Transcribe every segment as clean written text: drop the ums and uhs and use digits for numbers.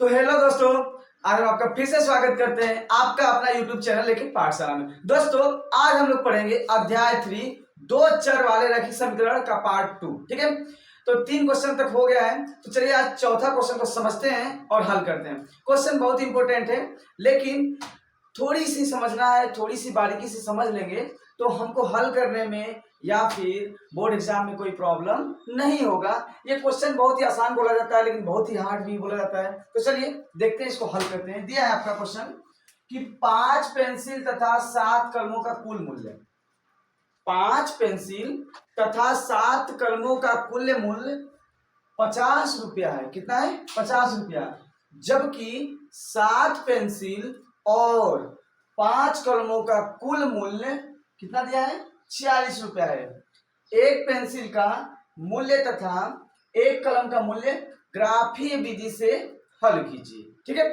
तो हेलो दोस्तों, आज हम आपका फिर से स्वागत करते हैं आपका अपना यूट्यूब चैनल लेकिन पाठशाला में। दोस्तों आज हम लोग पढ़ेंगे अध्याय 3 दो चर वाले रैखिक समीकरण का पार्ट 2। ठीक है, तो 3 क्वेश्चन तक हो गया है। तो चलिए आज चौथा क्वेश्चन को समझते हैं और हल करते हैं। क्वेश्चन बहुत इंपॉर्टेंट है, लेकिन थोड़ी सी समझना है, थोड़ी सी बारीकी से समझ लेंगे तो हमको हल करने में या फिर बोर्ड एग्जाम में कोई प्रॉब्लम नहीं होगा। ये क्वेश्चन बहुत ही आसान बोला जाता है लेकिन बहुत ही हार्ड भी बोला जाता है। तो चलिए देखते हैं, इसको हल करते हैं। दिया है आपका क्वेश्चन कि 5 पेंसिल तथा 7 कलमों का कुल मूल्य, 5 पेंसिल तथा 7 कलमों का कुल मूल्य 50 रुपया है। कितना है? 50 रुपया। जबकि 7 पेंसिल और 5 कलमों का कुल मूल्य कितना दिया है? 46 रुपया है। एक पेंसिल का मूल्य तथा एक कलम का मूल्य ग्राफीय विधि से हल कीजिए। ठीक है,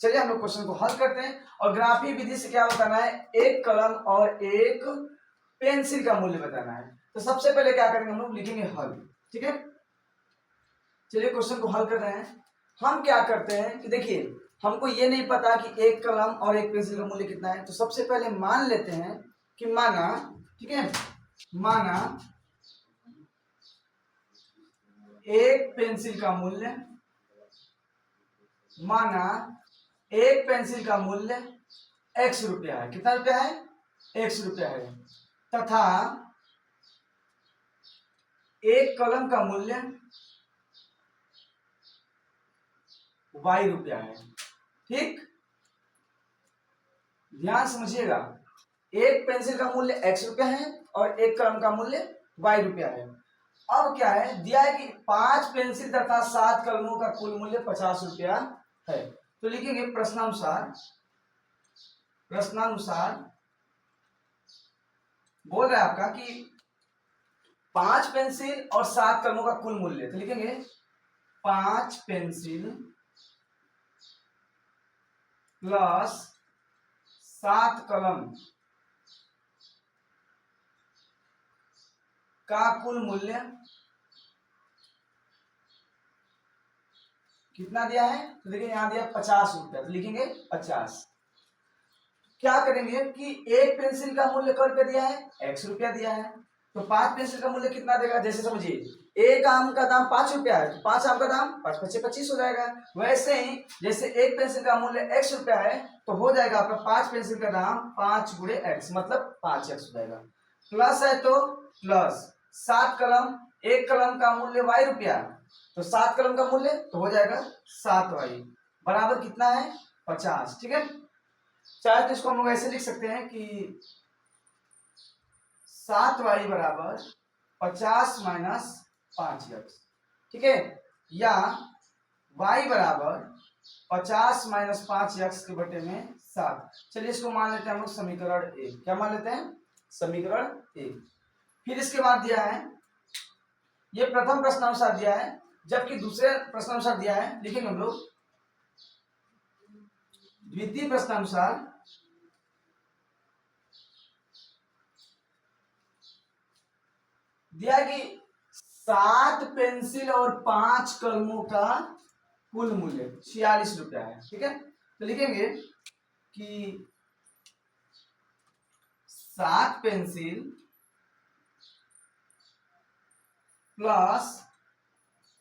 चलिए हम लोग क्वेश्चन को हल करते हैं। और ग्राफीय विधि से क्या बताना है? एक कलम और एक पेंसिल का मूल्य बताना है। तो सबसे पहले क्या करेंगे, हम लोग लिखेंगे हल। ठीक है, चलिए क्वेश्चन को हल कर रहे हैं। हम क्या करते हैं कि देखिए, हमको ये नहीं पता कि एक कलम और एक पेंसिल का मूल्य कितना है। तो सबसे पहले मान लेते हैं कि माना, ठीक है, माना एक पेंसिल का मूल्य, माना एक पेंसिल का मूल्य x रुपया है। कितना रुपया है? x रुपया है। तथा एक कलम का मूल्य y रुपया है। ठीक, ध्यान समझिएगा, एक पेंसिल का मूल्य x रुपया है और एक कलम का मूल्य y रुपया है। अब क्या है, दिया है कि 5 पेंसिल तथा 7 कलमों का कुल मूल्य 50 रुपया है। तो लिखेंगे प्रश्नानुसार, प्रश्नानुसार बोल रहा है आपका कि 5 पेंसिल और 7 कलमों का कुल मूल्य। तो लिखेंगे 5 पेंसिल प्लस 7 कलम का कुल मूल्य कितना दिया है? तो देखिए यहां दिया 50 रुपया। तो लिखेंगे 50। क्या करेंगे कि एक पेंसिल का मूल्य क रुपया दिया है? x रुपया दिया है। तो 5 पेंसिल का मूल्य कितना देगा? जैसे समझिए एक आम का दाम 5 रुपया है, तो 5 आम का दाम 5 पच्चीस 25 हो जाएगा। वैसे ही जैसे एक पेंसिल का मूल्य x रुपया है तो हो जाएगा आपका 5 पेंसिल का दाम 5 गुणे x, मतलब 5x हो जाएगा। प्लस है तो प्लस 7 कलम, एक कलम का मूल्य y रुपया, तो 7 कलम का मूल्य तो हो जाएगा 7y बराबर कितना है? 50। ठीक है, चाहे तो इसको हम लोग ऐसे लिख सकते हैं कि 7y बराबर 50 माइनस 5x। ठीक है, या y बराबर 50 माइनस 5x के बटे में 7। चलिए इसको मान लेते हैं हम लोग समीकरण 1। क्या मान लेते हैं? समीकरण 1। फिर इसके बाद दिया है, ये प्रथम प्रश्नानुसार दिया है, जबकि दूसरे प्रश्नानुसार दिया है, लिखेंगे हम लोग द्वितीय प्रश्नानुसार। दिया कि 7 पेंसिल और 5 कलमों का कुल मूल्य 46 रुपया है। ठीक है, तो लिखेंगे कि 7 पेंसिल प्लस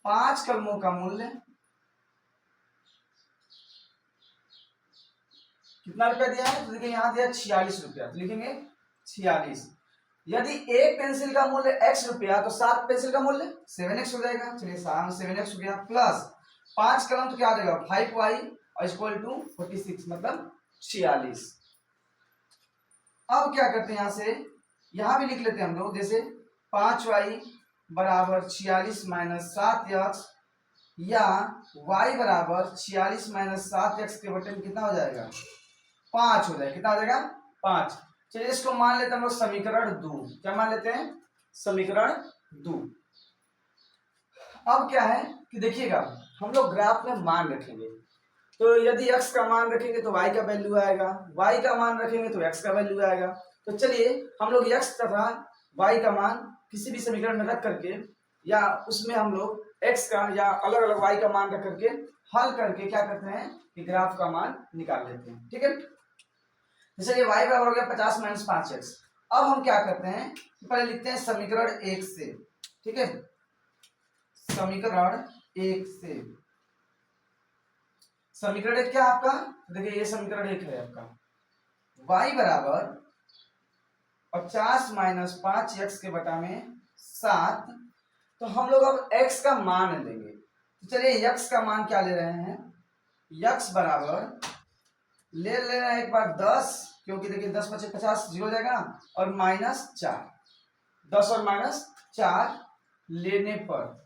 5 कलमों का मूल्य कितना रुपया दिया है? तो देखिए यहां दिया 46 रुपया। तो लिखेंगे 46। यदि एक पेंसिल का मूल्य x रुपया तो 7 पेंसिल का मूल्य 7x हो जाएगा। चलिए 7x हो गया। प्लस 5 कलम तो क्या आ जाएगा? 5y इक्वल टू 46, मतलब 46। अब क्या करते हैं, यहां से यहां भी लिख लेते हैं हम लोग, जैसे 5y बराबर 46 माइनस 7x, या y बराबर 46 माइनस 7x के बटे में कितना हो जाएगा? 5 हो जाएगा। कितना हो जाएगा? 5। चलिए इसको मान लेते हैं हम लोग समीकरण 2। क्या मान लेते हैं? समीकरण 2। अब क्या है कि देखिएगा, हम लोग ग्राफ में मान रखेंगे, तो यदि x का मान रखेंगे तो y का वैल्यू आएगा, y का मान रखेंगे तो x का वैल्यू आएगा। तो चलिए हम लोग x तथा y का मान किसी भी समीकरण में रख करके, या उसमें हम लोग x का या अलग अलग y का मान रख करके हल करके क्या करते हैं कि ग्राफ का मान निकाल लेते हैं। ठीक है, जैसे ये y बराबर हो गया 50 माइनस 5x। अब हम क्या करते हैं, पहले लिखते हैं समीकरण 1 से। ठीक है, समीकरण 1 से, समीकरण 1 क्या आपका, देखिए ये समीकरण 1 है आपका, y बराबर 50 माइनस 5x के बटा में 7। तो हम लोग अब x का मान लेंगे, तो चलिए x का मान क्या ले रहे हैं, x बराबर ले रहे हैं एक बार 10, क्योंकि देखिए 10 पचे 50 जीरो हो जाएगा, और -4, 10 और -4 लेने पर,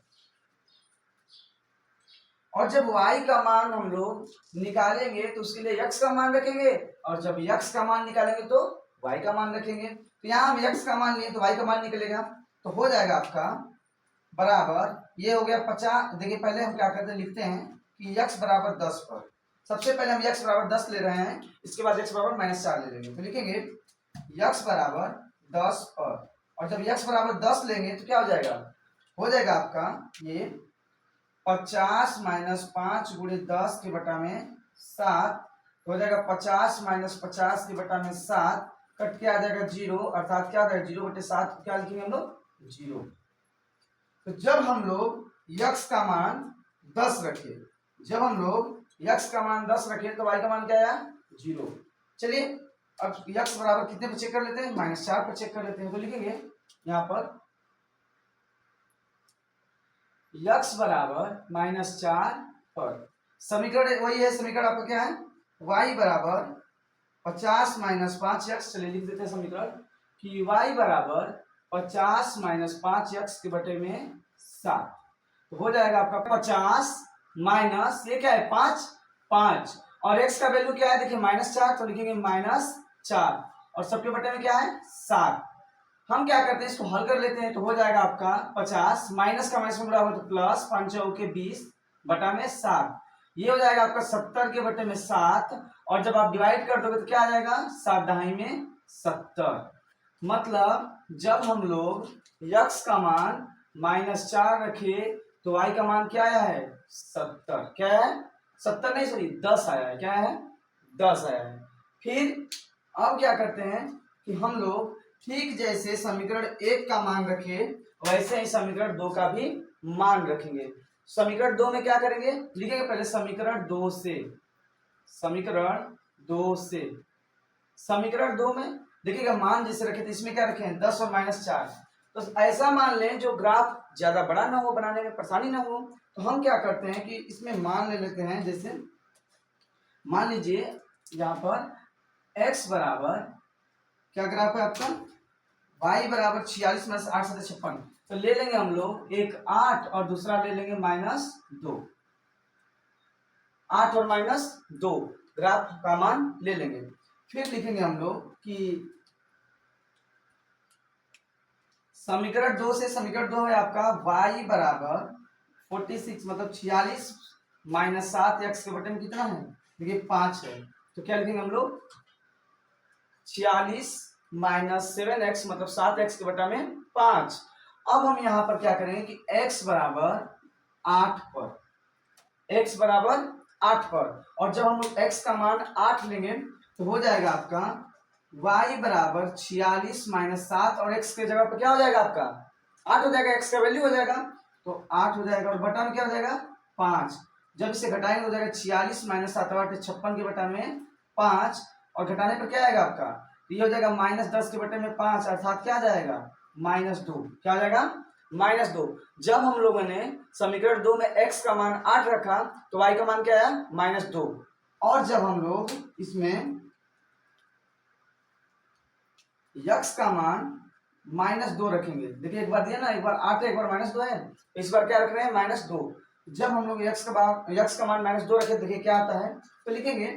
और जब y का मान हम लोग निकालेंगे तो उसके लिए x का मान रखेंगे, और जब x का मान निकालेंगे तो y का मान रखेंगे। तो यहाँ हम x का मान लिए तो y का मान निकलेगा, तो हो जाएगा आपका बराबर, ये हो गया 50। देखिए पहले हम क्या करते हैं, लिखते हैं कि x बराबर 10 पर, सबसे पहले हम x बराबर 10 ले रहे हैं, इसके बाद x बराबर -4 ले लेंगे, तो लिखेंगे x बराबर 10 पर, और जब x बराबर 10 लेंगे तो क्या हो जाएगा, हो जाएगा आपका ये 50 माइनस 5 गुणे 10 के बटा में 7, हो जाएगा 50 माइनस 50 के बटा में 7, कट के आ जाएगा 0, अर्थात क्या आ जाएगा 0/7, क्या लिखेंगे हम लोग 0। तो जब हम लोग x का मान 10 रखे, जब हम लोग x का मान 10 रखे तो y का मान क्या आया 0। चलिए अब x बराबर कितने पर चेक कर लेते हैं, -4 पर चेक कर लेते हैं, तो लिखेंगे यहाँ पर x बराबर -4 पर, समीकरण वही है, समीकरण आपका क्या है, y बराबर 50 माइनस 5x, चलिए लिख देते हैं समीकरण कि y बराबर 50 माइनस 5x के बटे में 7, तो हो जाएगा आपका 50 माइनस ये क्या है 5 और x का वैल्यू क्या है, देखिए -4, तो लिखेंगे -4, और सबके बटे में क्या है 7। हम क्या करते हैं, इसको हल कर लेते हैं, तो हो जाएगा आपका 50 माइनस का माइनस में बड़ा होगा तो प्लस 5 के 20 बटा में 7, ये हो जाएगा आपका 70 के बटे में 7, और जब आप डिवाइड कर दोगे तो क्या आ जाएगा 7 दहाई में 70। मतलब जब हम लोग x का मान -4 रखे तो y का मान क्या आया है 70, क्या है 70 नहीं सॉरी 10 आया है, क्या है 10 आया है। फिर अब क्या करते हैं कि हम लोग ठीक जैसे समीकरण 1 का मान रखे वैसे ही समीकरण 2 का भी मान रखेंगे। समीकरण 2 में क्या करेंगे, लिखेंगे पहले समीकरण 2 से, समीकरण 2 से, समीकरण 2 में देखिएगा मान जैसे रखे थे इसमें क्या रखे हैं 10 और -4, तो ऐसा मान लें जो ग्राफ ज्यादा बड़ा ना हो, बनाने में परेशानी ना हो, तो हम क्या करते हैं कि इसमें मान ले लेते हैं, जैसे मान लीजिए यहाँ पर x बराबर क्या ग्राफ है आपका, y बराबर 46 माइनस 8 7 56, तो ले लेंगे हम लोग एक 8 और दूसरा ले लेंगे -2, 8 और -2 ग्राफ का मान ले लेंगे। फिर लिखेंगे हम लोग कि समीकरण 2 से, समीकरण 2 है आपका y बराबर 46 मतलब 46 माइनस 7x के बटे में कितना है, देखिए 5 है, तो क्या लिखेंगे हम लोग 46 माइनस 7x मतलब 7x के बटा में 5। अब हम यहाँ पर क्या करेंगे कि x बराबर 8 पर, x बराबर 8 पर, और जब हम लोग x का मान 8 लेंगे तो हो जाएगा आपका y बराबर 46 माइनस 7, और x के जगह पर क्या हो जाएगा आपका 8 हो जाएगा, x का वैल्यू हो जाएगा, तो 8 हो जाएगा, और बटा में क्या हो जाएगा 5, जब इसे घटाएंगे हो जाएगा 46 माइनस 7 56 के बटा में 5, और घटाने पर क्या आएगा आपका, ये हो जाएगा -10 के बटे में 5, अर्थात क्या आ जाएगा -2, क्या आ जाएगा -2। जब हम लोगों ने समीकरण 2 में x का मान 8 रखा तो y का मान क्या आया -2, और जब हम लोग इसमें x का मान -2 रखेंगे, देखिए एक बार दिया ना, एक बार 8 है एक बार -2 है, इस बार क्या रख रहे हैं -2। जब हम लोग x का मान -2 रखे, देखिए क्या आता है, तो लिखेंगे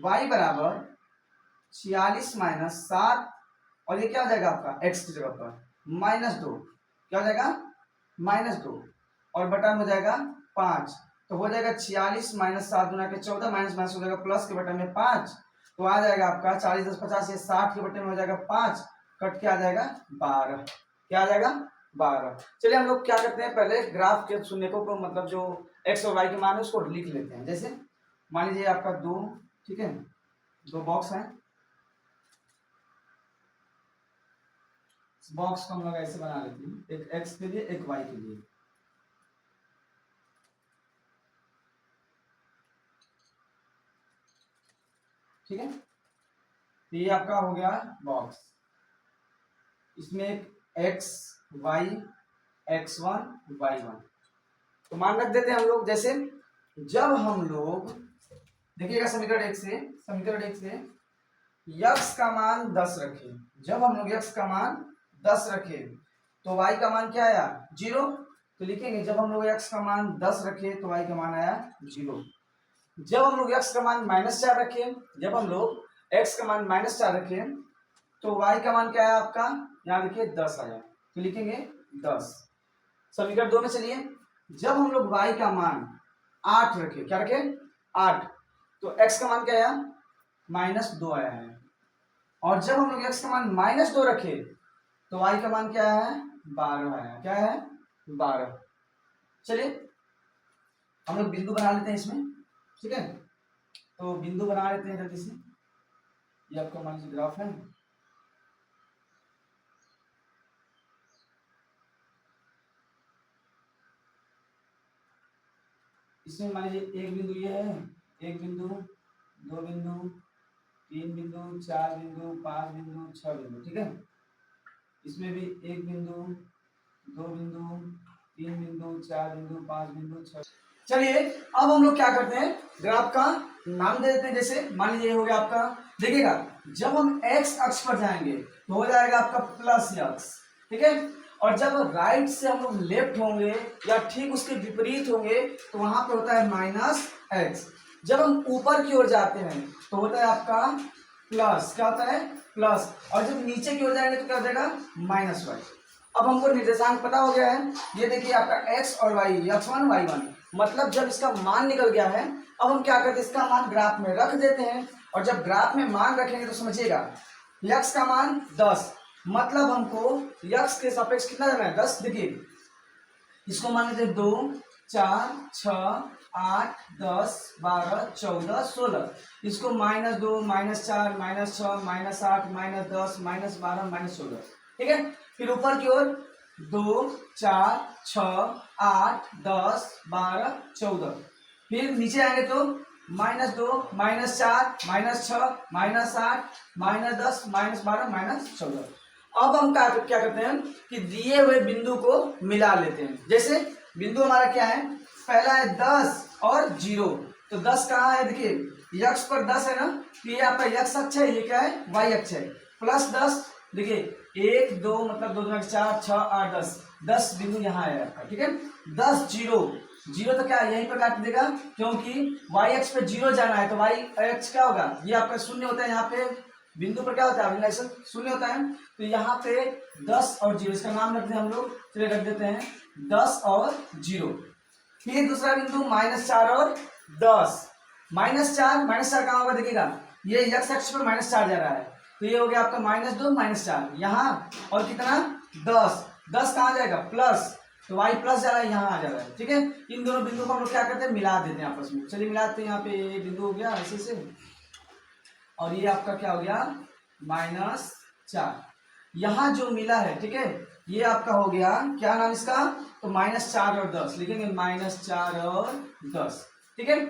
y बराबर 46 माइनस 7, और ये क्या हो जाएगा आपका x की जगह पर -2, क्या हो जाएगा -2, और बटा में हो जाएगा 5, तो हो जाएगा 46 माइनस 7 गुना के 14 माइनस हो जाएगा प्लस के बटे में 5, तो आ जाएगा आपका 40 10 50 ये 60 के बटे में हो जाएगा 5, कट के आ जाएगा 12, क्या आ जाएगा 12। चलिए हम लोग क्या करते हैं, पहले ग्राफ के शून्यकों को मतलब जो एक्स और वाई के मान है उसको लिख लेते हैं। जैसे मान लीजिए आपका 2, ठीक है, 2 बॉक्स है, बॉक्स को हम लोग ऐसे बना लेते हैं, एक एक्स के लिए एक वाई के लिए, ठीक है। तो ये आपका हो गया बॉक्स, इसमें एक एक्स वाई, x1 y1, तो मान रख देते हैं हम लोग। जैसे जब हम लोग देखिएगा समीकरण 1 से, समीकरण 1 से यक्स का मान 10 रखे, जब हम लोग यक्स का मान 10 रखे तो वाई का मान क्या आया 0, तो लिखेंगे जब हम लोग यक्स का मान 10 रखे तो वाई का मान आया 0। जब हम लोग यक्स का मान -4 रखे, जब हम लोग एक्स का मान -4 रखे तो वाई का मान क्या है आपका, यहाँ लिखिए 10 आया, तो लिखेंगे 10। समीकरण 2 में चलिए, जब हम लोग y का मान 8 रखे, क्या रखे 8, तो x का मान क्या आया -2 आया है, और जब हम लोग x का मान -2 रखे तो y का मान क्या है 12 आया, क्या है 12। चलिए हम लोग बिंदु बना लेते हैं इसमें, ठीक है, तो बिंदु बना लेते हैं जल्दी से। ये आपका मान लीजिए ग्राफ है, इसमें मान लीजिए एक बिंदु ये है, एक बिंदु, 2 बिंदु, 3 बिंदु, 4 बिंदु, 5 बिंदु, 6 बिंदु, ठीक है। इसमें भी एक बिंदु, 2 बिंदु, 3 बिंदु, 4 बिंदु, 5 बिंदु, 6। चलिए अब हम लोग क्या करते हैं, ग्राफ का नाम दे देते हैं। जैसे मान लीजिए हो गया आपका, देखिएगा जब हम एक्स अक्ष पर जाएंगे तो हो जाएगा आपका प्लस अक्ष, ठीक है, और जब राइट से हम लोग लेफ्ट होंगे या ठीक उसके विपरीत होंगे तो वहां पर होता है -x। जब हम ऊपर की ओर जाते हैं तो होता है आपका प्लस, क्या होता है प्लस, और जब नीचे की ओर जाएंगे तो क्या हो जाएगा -y। अब हमको निर्देशांक पता हो गया है, ये देखिए आपका x और y, x1 y1, मतलब जब इसका मान निकल गया है अब हम क्या करते हैं, इसका मान ग्राफ में रख देते हैं, और जब ग्राफ में मान रखेंगे तो समझिएगा x का मान 10, मतलब हमको x के सापेक्ष कितना देना है 10। देखिए इसको मान लेते 2 4 6 8 10 12 14 16, इसको -2 -4 -6 -8 -10 -12 -16, ठीक है। फिर ऊपर की ओर 2 4 6 8 10 12 14, फिर नीचे आएंगे तो -2 -4 -6 -8 -10 -12 -14। अब हम क्या करते हैं कि दिए हुए बिंदु को मिला लेते हैं। जैसे बिंदु हमारा क्या है, पहला है 10 और 0, तो 10 कहाँ है, देखिए यक्ष पर 10 है ना, तो ये आपका यक्ष अक्ष है, ये क्या है वाई अक्ष है, प्लस 10, देखिए 1 2 मतलब 2 2 4 6 8 10, 10 बिंदु यहाँ है आपका, ठीक है। 10 0 0 तो क्या यहीं पर काट देगा, क्योंकि वाई अक्ष पे 0 जाना है, तो वाई अक्ष क्या होगा, ये आपका शून्य होता है, यहाँ पे बिंदु पर क्या होता है अभिलक्षण शून्य होता है, तो यहाँ पे 10 और 0, इसका नाम रखते हैं हम लोग, चलिए रख देते हैं 10 और 0। फिर दूसरा बिंदु -4 और 10, -4 कहाँ होगा, देखिएगा ये x अक्ष पर -4 जा रहा है, तो ये हो गया आपका -2 -4 यहाँ, और कितना 10 10 कहाँ जाएगा प्लस, तो y प्लस जा रहा है यहाँ आ जा रहा है, ठीक है। इन दोनों बिंदु को हम लोग क्या करते हैं मिला देते हैं आपस में, चलिए मिलाते हैं। यहाँ पे ये बिंदु हो गया ऐसे से, और ये आपका क्या हो गया -4, यहाँ जो मिला है, ठीक है, ये आपका हो गया क्या नाम इसका, तो -4 और 10 लिखेंगे, -4 और 10, ठीक है।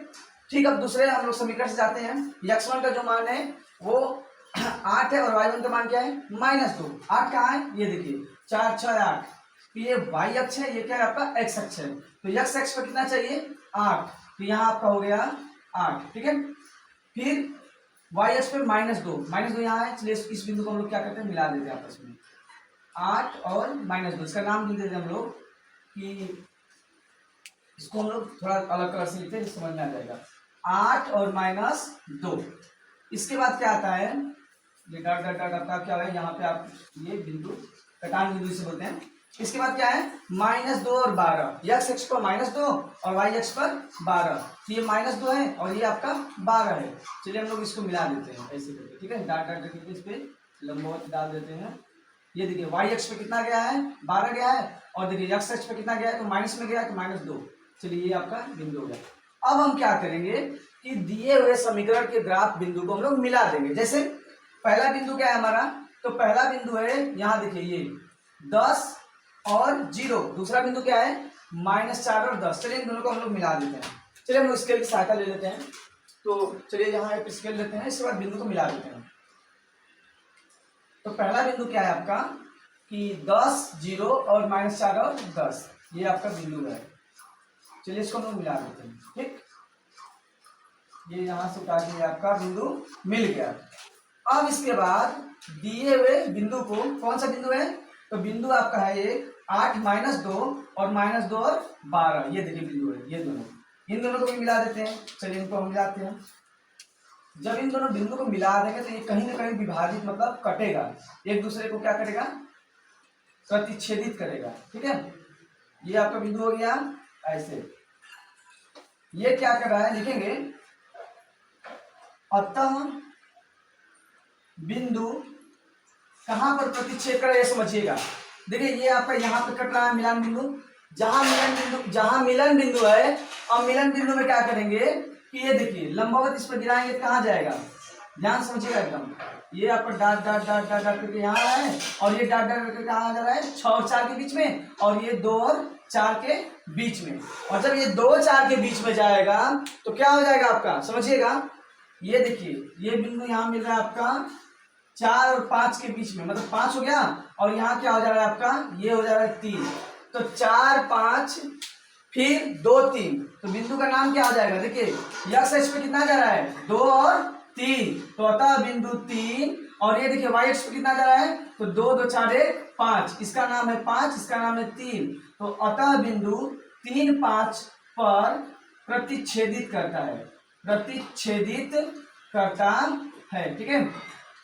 ठीक, अब दूसरे हम लोग समीकरण से जाते हैं। x1 का जो मान है वो 8 है और y1 का मान क्या है -2। 8 कहाँ है, ये देखिए 4 6 8, तो ये y अक्ष है, ये क्या है आपका x अक्ष है, तो x अक्ष पर कितना चाहिए 8, तो यहाँ आपका हो गया 8, ठीक है। फिर y अक्ष पर -2 यहाँ है, चलिए इस बिंदु को हम लोग क्या करते हैं मिला देते हैं आपस में, 8 और -2, इसका नाम लिख देते हैं हम लोग कि इसको हम लोग थोड़ा अलग कलर से लिखते हैं, समझ में आ जाएगा, 8 और -2। इसके बाद क्या आता है, ये डॉट डॉट डॉट आपका क्या है, यहाँ पे आप ये बिंदु कटान बिंदु से बोलते हैं। इसके बाद क्या है -2 और 12, x अक्ष पर -2 और y अक्ष पर 12, तो ये -2 है और ये आपका 12 है। चलिए हम लोग इसको मिला देते हैं ऐसे करके, ठीक है, डॉट डॉट करके इस पे लंबवत डाल देते हैं। ये देखिए y अक्ष पे कितना गया है 12 गया है, और देखिए x अक्ष पे कितना गया है, तो माइनस में गया है तो -2, चलिए ये आपका बिंदु हो गया। अब हम क्या करेंगे कि दिए हुए समीकरण के ग्राफ बिंदु को हम लोग मिला देंगे। जैसे पहला बिंदु क्या है हमारा, तो पहला बिंदु है यहाँ देखिए ये 10 और 0। दूसरा बिंदु क्या है -4 और 10। चलिए इन दोनों को हम लोग मिला देते हैं। चलिए हम लोग स्केल की सहायता ले लेते हैं। तो चलिए यहाँ एक स्केल लेते हैं, इसके बाद बिंदु को मिला देते हैं। तो पहला बिंदु क्या है आपका कि 10 0 और -4 और 10, ये आपका बिंदु है। चलिए इसको हम लोग मिला देते हैं। ठीक, ये यहाँ से उठा के आपका बिंदु मिल गया। अब इसके बाद दिए हुए बिंदु को, कौन सा बिंदु है, तो बिंदु आपका है ये 8 -2 और -2 और 12, ये देखिए बिंदु है। ये दोनों, इन दोनों को भी मिला देते हैं। चलिए इनको हम मिलाते हैं। जब इन दोनों बिंदु को मिला देंगे तो ये कहीं ना कहीं विभाजित मतलब कटेगा, एक दूसरे को क्या करेगा, प्रतिच्छेदित करेगा। ठीक है, ये आपका बिंदु हो गया ऐसे। ये क्या कर रहा है लिखेंगे, अतः बिंदु कहां पर प्रतिच्छेद करे, ये समझिएगा। देखिए ये आपका यहाँ पे कट रहा है मिलन बिंदु, जहां मिलन बिंदु है। अब मिलन बिंदु में क्या करेंगे कि ये देखिए लंबवत इस पर गिराएंगे तो कहाँ जाएगा, ध्यान समझिएगा एकदम। ये आपका dot dot dot dot dot करके यहाँ है, और ये डाट डाट करके कहाँ जा रहा है, 6 और 4 के बीच में, और ये 2 और 4 के बीच में। और जब ये 2 और 4 के बीच में जाएगा तो क्या हो जाएगा आपका, समझिएगा। ये देखिए ये बिंदु यहाँ मिल रहा है आपका 4 और 5 के बीच में, मतलब 5 हो गया, और यहाँ क्या हो जा रहा है आपका, ये हो जा रहा है 3। तो 4 5 फिर 2 3, तो बिंदु का नाम क्या आ जाएगा, देखिए यक्स एक्स पे कितना जा रहा है, 2 और 3, तो अतः बिंदु 3। और ये देखिए वाई एक्स पे कितना जा रहा है, तो 2 2 4 1 5, इसका नाम है 5, इसका नाम है 3। तो अतः बिंदु 3 5 पर प्रतिच्छेदित करता है, प्रतिच्छेदित करता है। ठीक है,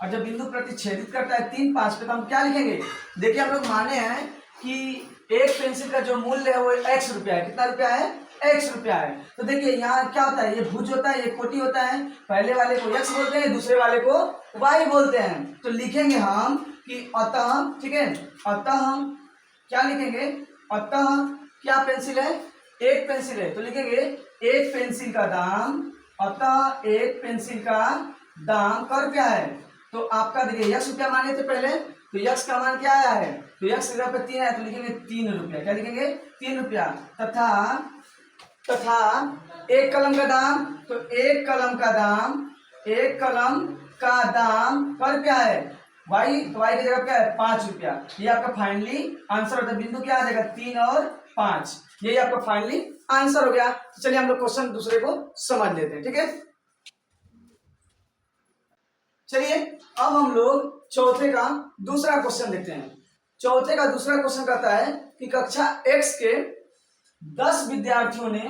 और जब बिंदु प्रतिच्छेदित करता है 3 5 पे, तो हम क्या लिखेंगे, देखिए हम लोग माने हैं कि एक पेंसिल का जो मूल्य है वो x रुपया है। कितना रुपया है, x रुपया है। तो देखिए यहाँ क्या होता है, ये भुज होता है, ये कोटि होता है। पहले वाले को x बोलते हैं, दूसरे वाले को y बोलते हैं। तो लिखेंगे हम कि अतः, ठीक है, अतः हम क्या लिखेंगे, अतः क्या पेंसिल है, एक पेंसिल है, तो लिखेंगे एक पेंसिल का दाम, अतः एक पेंसिल का दाम कर क्या है, तो आपका देखिए x रुपया माने थे पहले, तो x का मान क्या आया है, तो x की जगह पे 3 आया, तो लिखेंगे 3 रुपया। क्या लिखेंगे, 3 रुपया। तथा एक कलम का दाम, तो एक कलम का दाम, एक कलम का दाम पर क्या है, y, तो y की जगह क्या है 5 रुपया। ये आपका फाइनली आंसर होता है। बिंदु क्या आ जाएगा, 3 और 5, यही आपका फाइनली आंसर हो गया। तो चलिए हम लोग क्वेश्चन दूसरे को समझ लेते हैं। ठीक है, चलिए अब हम लोग चौथे का दूसरा क्वेश्चन देखते हैं। चौथे का दूसरा क्वेश्चन कहता है कि कक्षा x के 10 विद्यार्थियों ने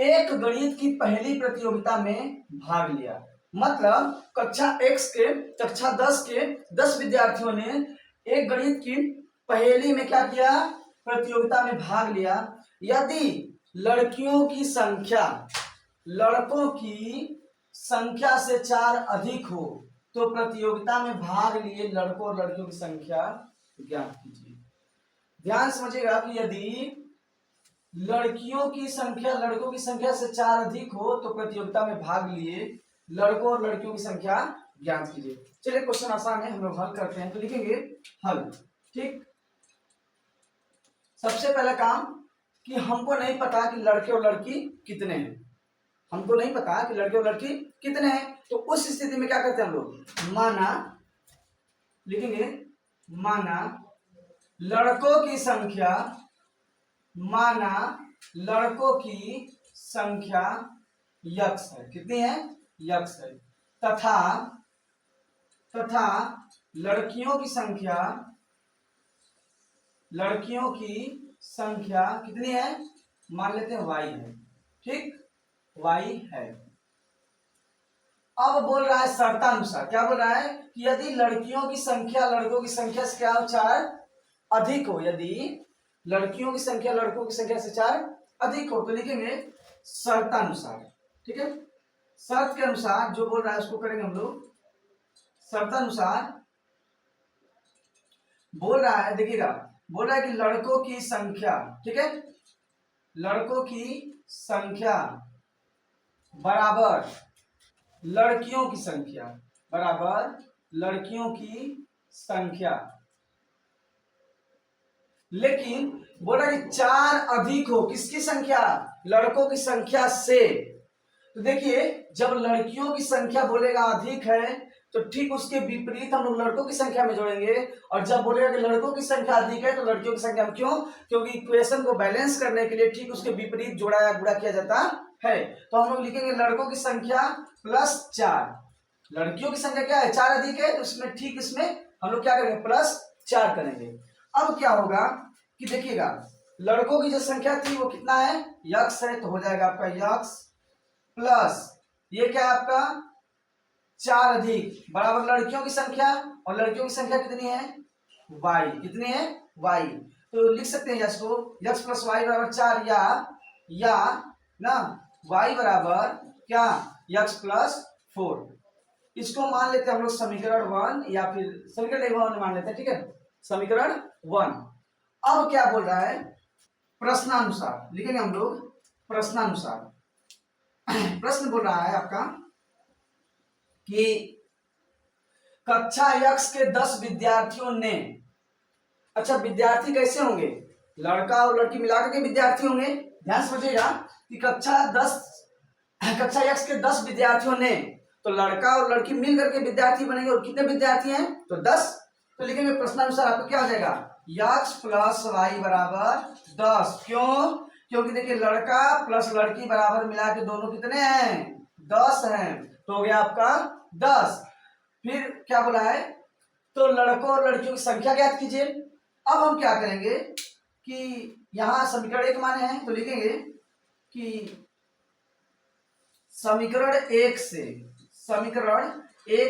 एक गणित की पहली प्रतियोगिता में भाग लिया। मतलब कक्षा 10 के 10 विद्यार्थियों ने एक गणित की पहेली में क्या किया, प्रतियोगिता में भाग लिया। यदि लड़कियों की संख्या लड़कों की संख्या से 4 अधिक हो तो प्रतियोगिता में भाग लिए लड़कों और लड़कियों की संख्या ज्ञात कीजिए। ध्यान समझिएगा कि यदि लड़कियों की संख्या लड़कों की संख्या से 4 अधिक हो तो प्रतियोगिता में भाग लिए लड़कों और लड़कियों की संख्या ज्ञात कीजिए। चलिए क्वेश्चन आसान है, हम लोग हल करते हैं। तो लिखेंगे हल। ठीक, सबसे पहला काम कि हमको नहीं पता कि लड़के और लड़की कितने हैं, हमको नहीं पता कि लड़के और लड़की कितने हैं। तो उस स्थिति में क्या करते हैं हम लोग, माना लिखेंगे, माना लड़कों की संख्या, माना लड़कों की संख्या यक्स है। कितनी है, यक्स है। तथा लड़कियों की संख्या कितनी है, मान लेते हैं y है। ठीक, y है। अब बोल रहा है शर्तानुसार, क्या बोल रहा है कि यदि लड़कियों की संख्या लड़कों की संख्या से क्या हो, 4 अधिक हो, यदि लड़कियों की संख्या लड़कों की संख्या से 4 अधिक हो तो लिखेंगे शर्तानुसार। ठीक है, शर्त के अनुसार जो बोल रहा है उसको करेंगे हम लोग। शर्तानुसार बोल रहा है, देखिएगा बोल रहा है कि लड़कों की संख्या, ठीक है, लड़कों की संख्या बराबर लड़कियों की संख्या बराबर लड़कियों की संख्या, लेकिन बोला कि 4 अधिक हो किसकी संख्या, लड़कों की संख्या से। तो देखिए जब लड़कियों की संख्या बोलेगा अधिक है तो ठीक उसके विपरीत हम लोग लड़कों की संख्या में जोड़ेंगे, और जब बोलेगा कि लड़कों की संख्या अधिक है तो लड़कियों की संख्या में, क्यों, क्योंकि इक्वेशन को बैलेंस करने के लिए ठीक उसके विपरीत जोड़ा या गुणा किया जाता है। तो हम लोग लिखेंगे लड़कों की संख्या प्लस 4, लड़कियों की संख्या क्या है 4 अधिक है, तो उसमें ठीक इसमें हम लोग क्या करेंगे प्लस 4 करेंगे। अब क्या होगा कि देखिएगा लड़कों की जो संख्या थी वो कितना है, यक्स है, तो हो जाएगा आपका यक्स प्लस ये क्या है आपका 4 अधिक बराबर लड़कियों की संख्या, और लड़कियों की संख्या कितनी है y, कितनी है y। तो लिख सकते हैं यक्स को, यक्स प्लस वाई बराबर 4, या ना y बराबर क्या यक्स प्लस 4। इसको मान लेते हैं हम लोग समीकरण 1, या फिर समीकरण 1 मान लेते हैं, ठीक है, समीकरण 1। अब क्या बोल रहा है, प्रश्नानुसार लिखेंगे हम लोग, प्रश्नानुसार प्रश्न बोल रहा है आपका कि कक्षा यक्स के 10 विद्यार्थियों ने, अच्छा विद्यार्थी कैसे होंगे, लड़का और लड़की मिलाकर के विद्यार्थी होंगे, ध्यान समझिएगा कि कक्षा यक्स के 10 विद्यार्थियों ने, तो लड़का और लड़की मिल करके विद्यार्थी बनेंगे, और कितने विद्यार्थी हैं तो 10। तो लिखेंगे प्रश्नानुसार आपको क्या हो जाएगा यक्स प्लस वाई बराबर 10, क्यों, क्योंकि देखिए लड़का प्लस लड़की बराबर मिला के दोनों कितने हैं 10 हैं, तो हो गया आपका 10। फिर क्या बोला है, तो लड़कों और लड़कियों की संख्या ज्ञात कीजिए। अब हम क्या करेंगे कि यहां समीकरण 1 माने हैं, तो लिखेंगे कि समीकरण 1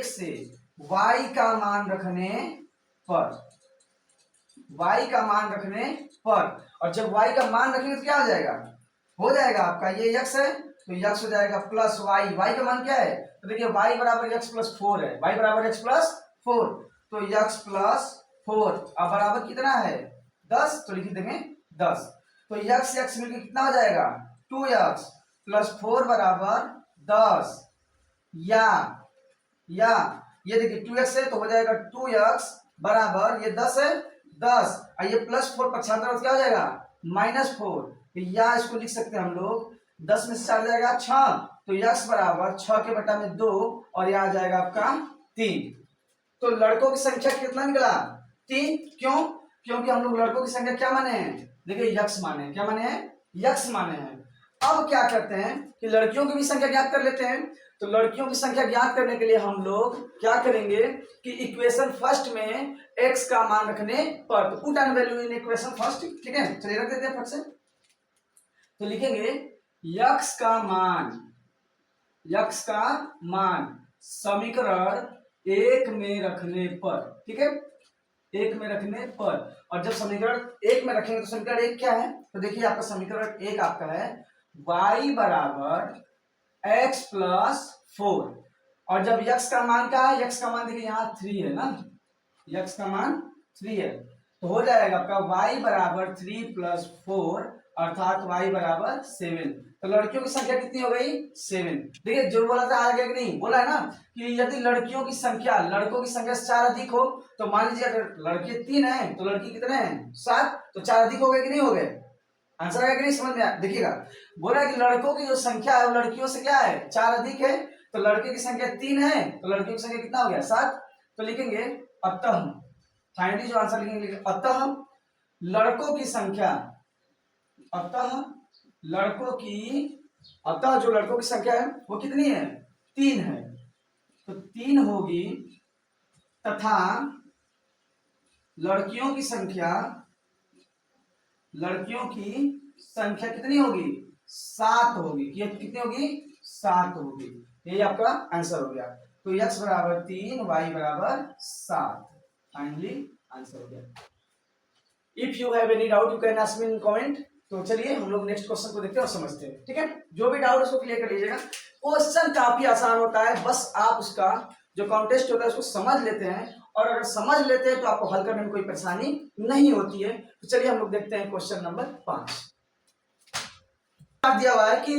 से y का मान रखने पर, और जब y का मान रखेंगे तो क्या हो जाएगा, हो जाएगा आपका ये यक्स है तो यक्स हो जाएगा प्लस y, y का मान क्या है, तो देखिए y बराबर यक्स प्लस 4 है, y बराबर यक्स प्लस 4, तो यक्स प्लस 4 अब बराबर कितना है 10, तो लिख देंगे 10। तो यक्स यक्स मिलकर कितना हो जाएगा 2x प्लस 4 बराबर 10, या ये देखिए 2x है तो हो जाएगा 2x बराबर ये 10 है 10, और ये प्लस 4 पक्षांतर क्या हो जाएगा -4, तो या इसको लिख सकते हैं हम लोग 10 में से 4 जाएगा 6, तो यक्स बराबर 6 के बटा में 2, और यह आ जाएगा आपका 3। तो लड़कों की संख्या कितना निकला 3, क्यों, क्योंकि हम लोग लड़कों की संख्या क्या माने हैं, देखिए यक्स माने हैं, क्या माने हैं यक्स माने हैं। अब क्या करते हैं कि लड़कियों की भी संख्या ज्ञात कर लेते हैं, तो लड़कियों की संख्या ज्ञात करने के लिए हम लोग क्या करेंगे कि इक्वेशन फर्स्ट में x का मान रखने पर, तो put an value in equation first, ठीक है, चलिए रख देते हैं फट से। तो लिखेंगे x का मान समीकरण 1 में रखने पर, ठीक है, 1 में रखने पर, और जब समीकरण 1 में रखेंगे तो समीकरण 1 क्या है, तो देखिए आपका समीकरण 1 आपका है y बराबर x प्लस 4, और जब यक्स का मान क्या है, यक्स का मान देखिए यहाँ 3 है ना, यक्स का मान 3 है, तो हो जाएगा आपका y बराबर 3 प्लस 4 अर्थात y बराबर 7। तो लड़कियों की संख्या कितनी हो गई 7। देखिए जो बोला था आगे कि नहीं, बोला है ना कि यदि लड़कियों की संख्या लड़कों की संख्या से 4 अधिक हो, तो मान लीजिए अगर लड़के 3 हैं तो लड़की कितने हैं 7, तो 4 अधिक हो गए कि नहीं हो गए, आंसर आएगा कि नहीं समझ में, देखिएगा बोला कि लड़कों की जो संख्या है वो लड़कियों से क्या है 4 अधिक है, तो लड़के की संख्या 3 है तो लड़कियों की संख्या कितना हो गया 7। तो लिखेंगे अतः, फाइनली जो आंसर लिखेंगे अतः लड़कों की संख्या, अतः जो लड़कों की संख्या है वो कितनी है 3 है, तो 3 होगी, तथा लड़कियों की संख्या कितनी होगी 7 होगी, ये कितनी होगी 7 होगी, यही आपका आंसर हो गया। तो x बराबर 3 y बराबर 7, फाइनली आंसर हो गया। If you have any doubt you can ask me in comment. तो चलिए हम लोग नेक्स्ट क्वेश्चन को देखते हैं और समझते हैं, ठीक है, जो भी डाउट उसको क्लियर कर लीजिएगा। क्वेश्चन काफी आसान होता है, बस आप उसका जो कॉन्टेस्ट होता है उसको समझ लेते हैं, और अगर समझ लेते हैं तो आपको हल करने में कोई परेशानी नहीं होती है। तो चलिए हम लोग देखते हैं क्वेश्चन नंबर 5। दिया हुआ है कि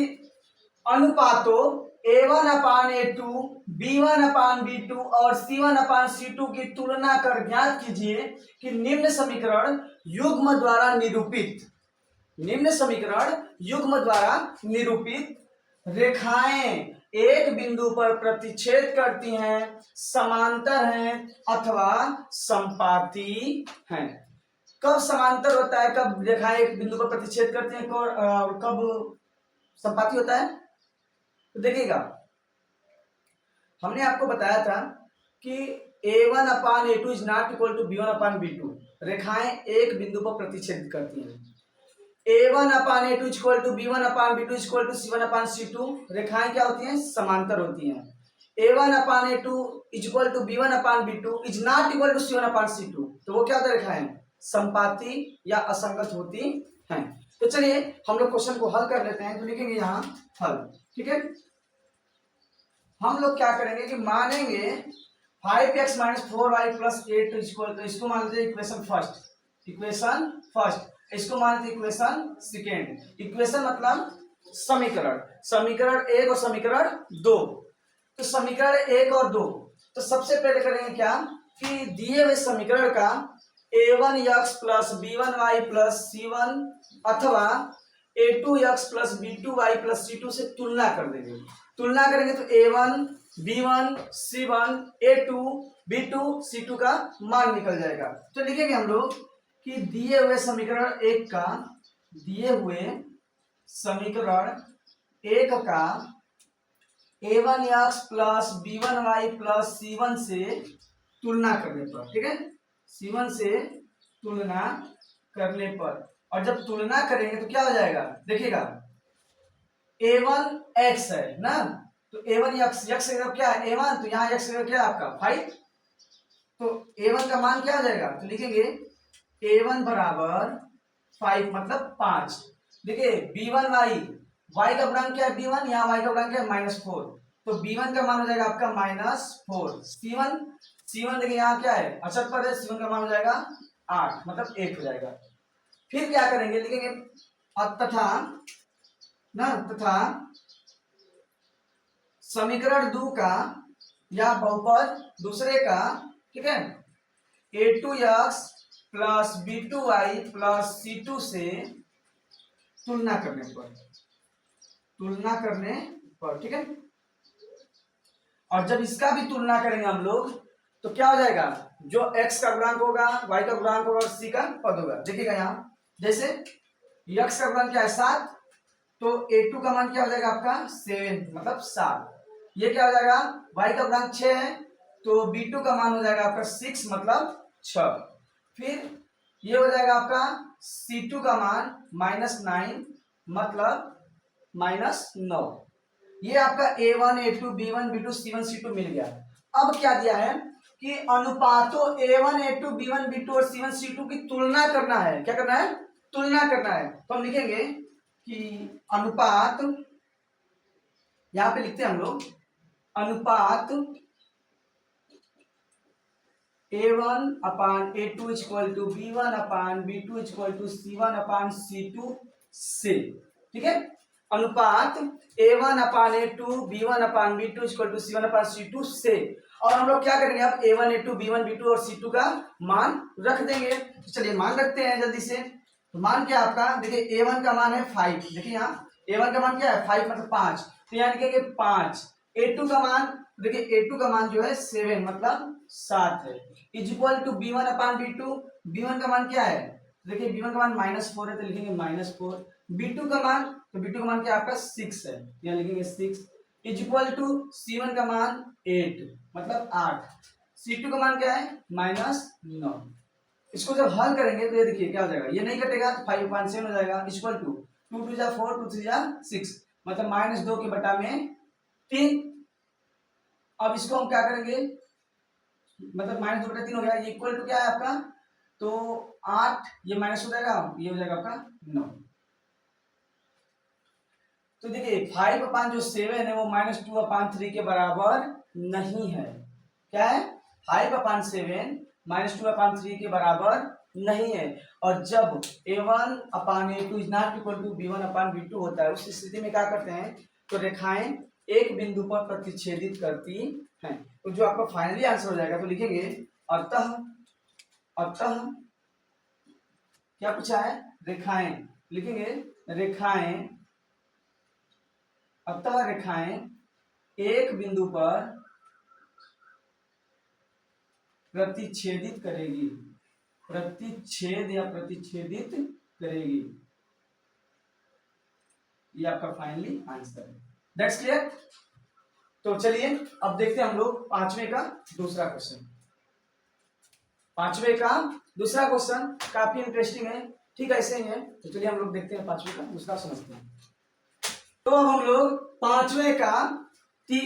अनुपातों A1/A2, B1/B2 और C1/C2 की तुलना कर ज्ञात कीजिए कि निम्न समीकरण युग्म द्वारा निरूपित रेखाएं एक बिंदु पर प्रतिच्छेद करती हैं, समांतर हैं अथवा संपाती हैं। कब समांतर होता है, कब रेखाएं एक बिंदु पर प्रतिच्छेद करती हैं और कब संपाती होता है? तो देखिएगा, हमने आपको बताया था कि A1/A2 is not equal to B1/B2। रेखाएं एक बिंदु पर प्रतिच्छेद करती हैं। A1/A2 is equal to B1/B2 is equal to C1/C2। रेखाएं क्या होती हैं? समांतर होती हैं। A1/A2 is equal to B1/B2 is not equal to C1/C2। तो वो क्या होता है? रेखाएं संपाती या असंगत होती हैं। तो चलिए हम लोग क्वेश्चन को हल कर लेते हैं। तो लिखेंगे यहाँ हल, ठीक है। हम लोग क्या करेंगे कि मानेंगे 5x - 4y + 8 इक्वल, तो इसको मान लीजिए इक्वेशन फर्स्ट, इसको मान लीजिए इक्वेशन सेकेंड। इक्वेशन मतलब समीकरण 1 और समीकरण 2। तो समीकरण 1 और 2, तो सबसे पहले करेंगे क्या कि दिए हुए समीकरण का a1x + b1y + c1 अथवा a2x + b2y + c2 से तुलना कर देंगे। तुलना करेंगे तो a1 b1 c1 a2 b2 c2 का मान निकल जाएगा। तो लिखेंगे हम लोग कि दिए हुए समीकरण 1 का a1x + b1y + c1 से तुलना करने पर, ठीक है, c1 से तुलना करने पर, और जब तुलना करेंगे तो क्या हो जाएगा? देखिएगा, a1 x है ना, तो a1 x क्या है? a1, तो यहाँ x क्या है आपका 5। तो a1 का मान क्या आ जाएगा? तो लिखेंगे a1 = 5 मतलब 5। देखिए b1y, y का गुणांक क्या है? b1, यहाँ y का गुणांक क्या है? -4। तो b1 का मान हो जाएगा आपका -4। c1 देखिए यहाँ क्या है? अचर पद है, c1 का मान हो जाएगा 8 मतलब 1 हो जाएगा। फिर क्या करेंगे? लिखेंगे तथा समीकरण 2 का या बहुपद दूसरे का, ठीक है, a2x + b2y + c2 से तुलना करने पर, ठीक है। और जब इसका भी तुलना करेंगे हम लोग तो क्या हो जाएगा? जो x का गुणांक होगा, y का गुणांक होगा और c का पद होगा। देखिएगा यहाँ, जैसे x का गुणांक क्या है? 7, तो a2 का मान क्या हो जाएगा आपका? 7 मतलब 7। ये क्या हो जाएगा? y का गुणांक 6 है, तो b2 का मान हो जाएगा आपका 6 मतलब 6। फिर ये हो जाएगा आपका c2 का मान -9 मतलब -9। ये आपका a1 a2 b1 b2 c1 c2 मिल गया। अब क्या दिया है कि अनुपातों a1 a2 b1 b2 और c1 c2 की तुलना करना है। क्या करना है? तुलना करना है। तो हम लिखेंगे कि अनुपात, यहां पे लिखते हैं हम लोग अनुपात a1/a2 = b1/b2 = c1/c2 से, ठीक है। अनुपात a1/a2 b1/b2 = c1/c2 से, और हम लोग क्या करेंगे? अब a1 a2 b1 b2 और c2 का मान रख देंगे। तो चलिए मान रखते हैं जल्दी से। तो मान क्या आपका? देखिए a1 का मान है 5, देखिए यहाँ a1 का मान क्या है? 5 मतलब 5, तो यहाँ लिखेंगे 5। a2 का मान, देखिए a2 का मान जो है 7 मतलब 7 है, इक्वल टू b1/b2। b1 का मान क्या है? देखिए b1 का मान -4 है, तो लिखेंगे -4। b2 का मान, तो b2 का मान क्या आपका 6 है, यहाँ लिखेंगे 6, इक्वल टू c1 का मान 8 मतलब 8। c2 का मान क्या है? -9। इसको जब हल करेंगे तो ये देखिए क्या हो जाएगा? ये नहीं कटेगा तो 5/7 हो जाएगा, इक्वल टू 2 2 जा 4 2 3 जा 6 मतलब -2 के बटा में 3। अब इसको हम क्या करेंगे? मतलब -2 बटा 3 हो गया, ये इक्वल टू क्या है आपका? तो 8, ये माइनस हो जाएगा, ये हो जाएगा आपका 9। तो देखिए 5/7 है वो -2/3 के बराबर नहीं है। क्या है? 5/7 -2/3 के बराबर नहीं है। और जब a1/a2 is not equal to b1/b2 होता है, उस स्थिति में क्या करते हैं, तो रेखाएं एक बिंदु पर प्रतिच्छेदित करती हैं। तो जो आपका फाइनली आंसर हो जाएगा, तो लिखेंगे अतः अतः क्या पूछा है, रेखाएं, लिखेंगे रेखाएं, अतः रेखाएं एक बिंदु पर प्रतिच्छेदित करेगी, प्रतिच्छेद या प्रतिच्छेदित करेगी। ये आपका फाइनली आंसर है। That's clear. तो चलिए अब देखते हैं हम लोग पांचवें का दूसरा क्वेश्चन। पांचवें का दूसरा क्वेश्चन काफी इंटरेस्टिंग है, ठीक है, ऐसे ही है। तो चलिए हम लोग देखते हैं पांचवें का दूसरा समझते हैं। तो अब हम लोग पांचवें का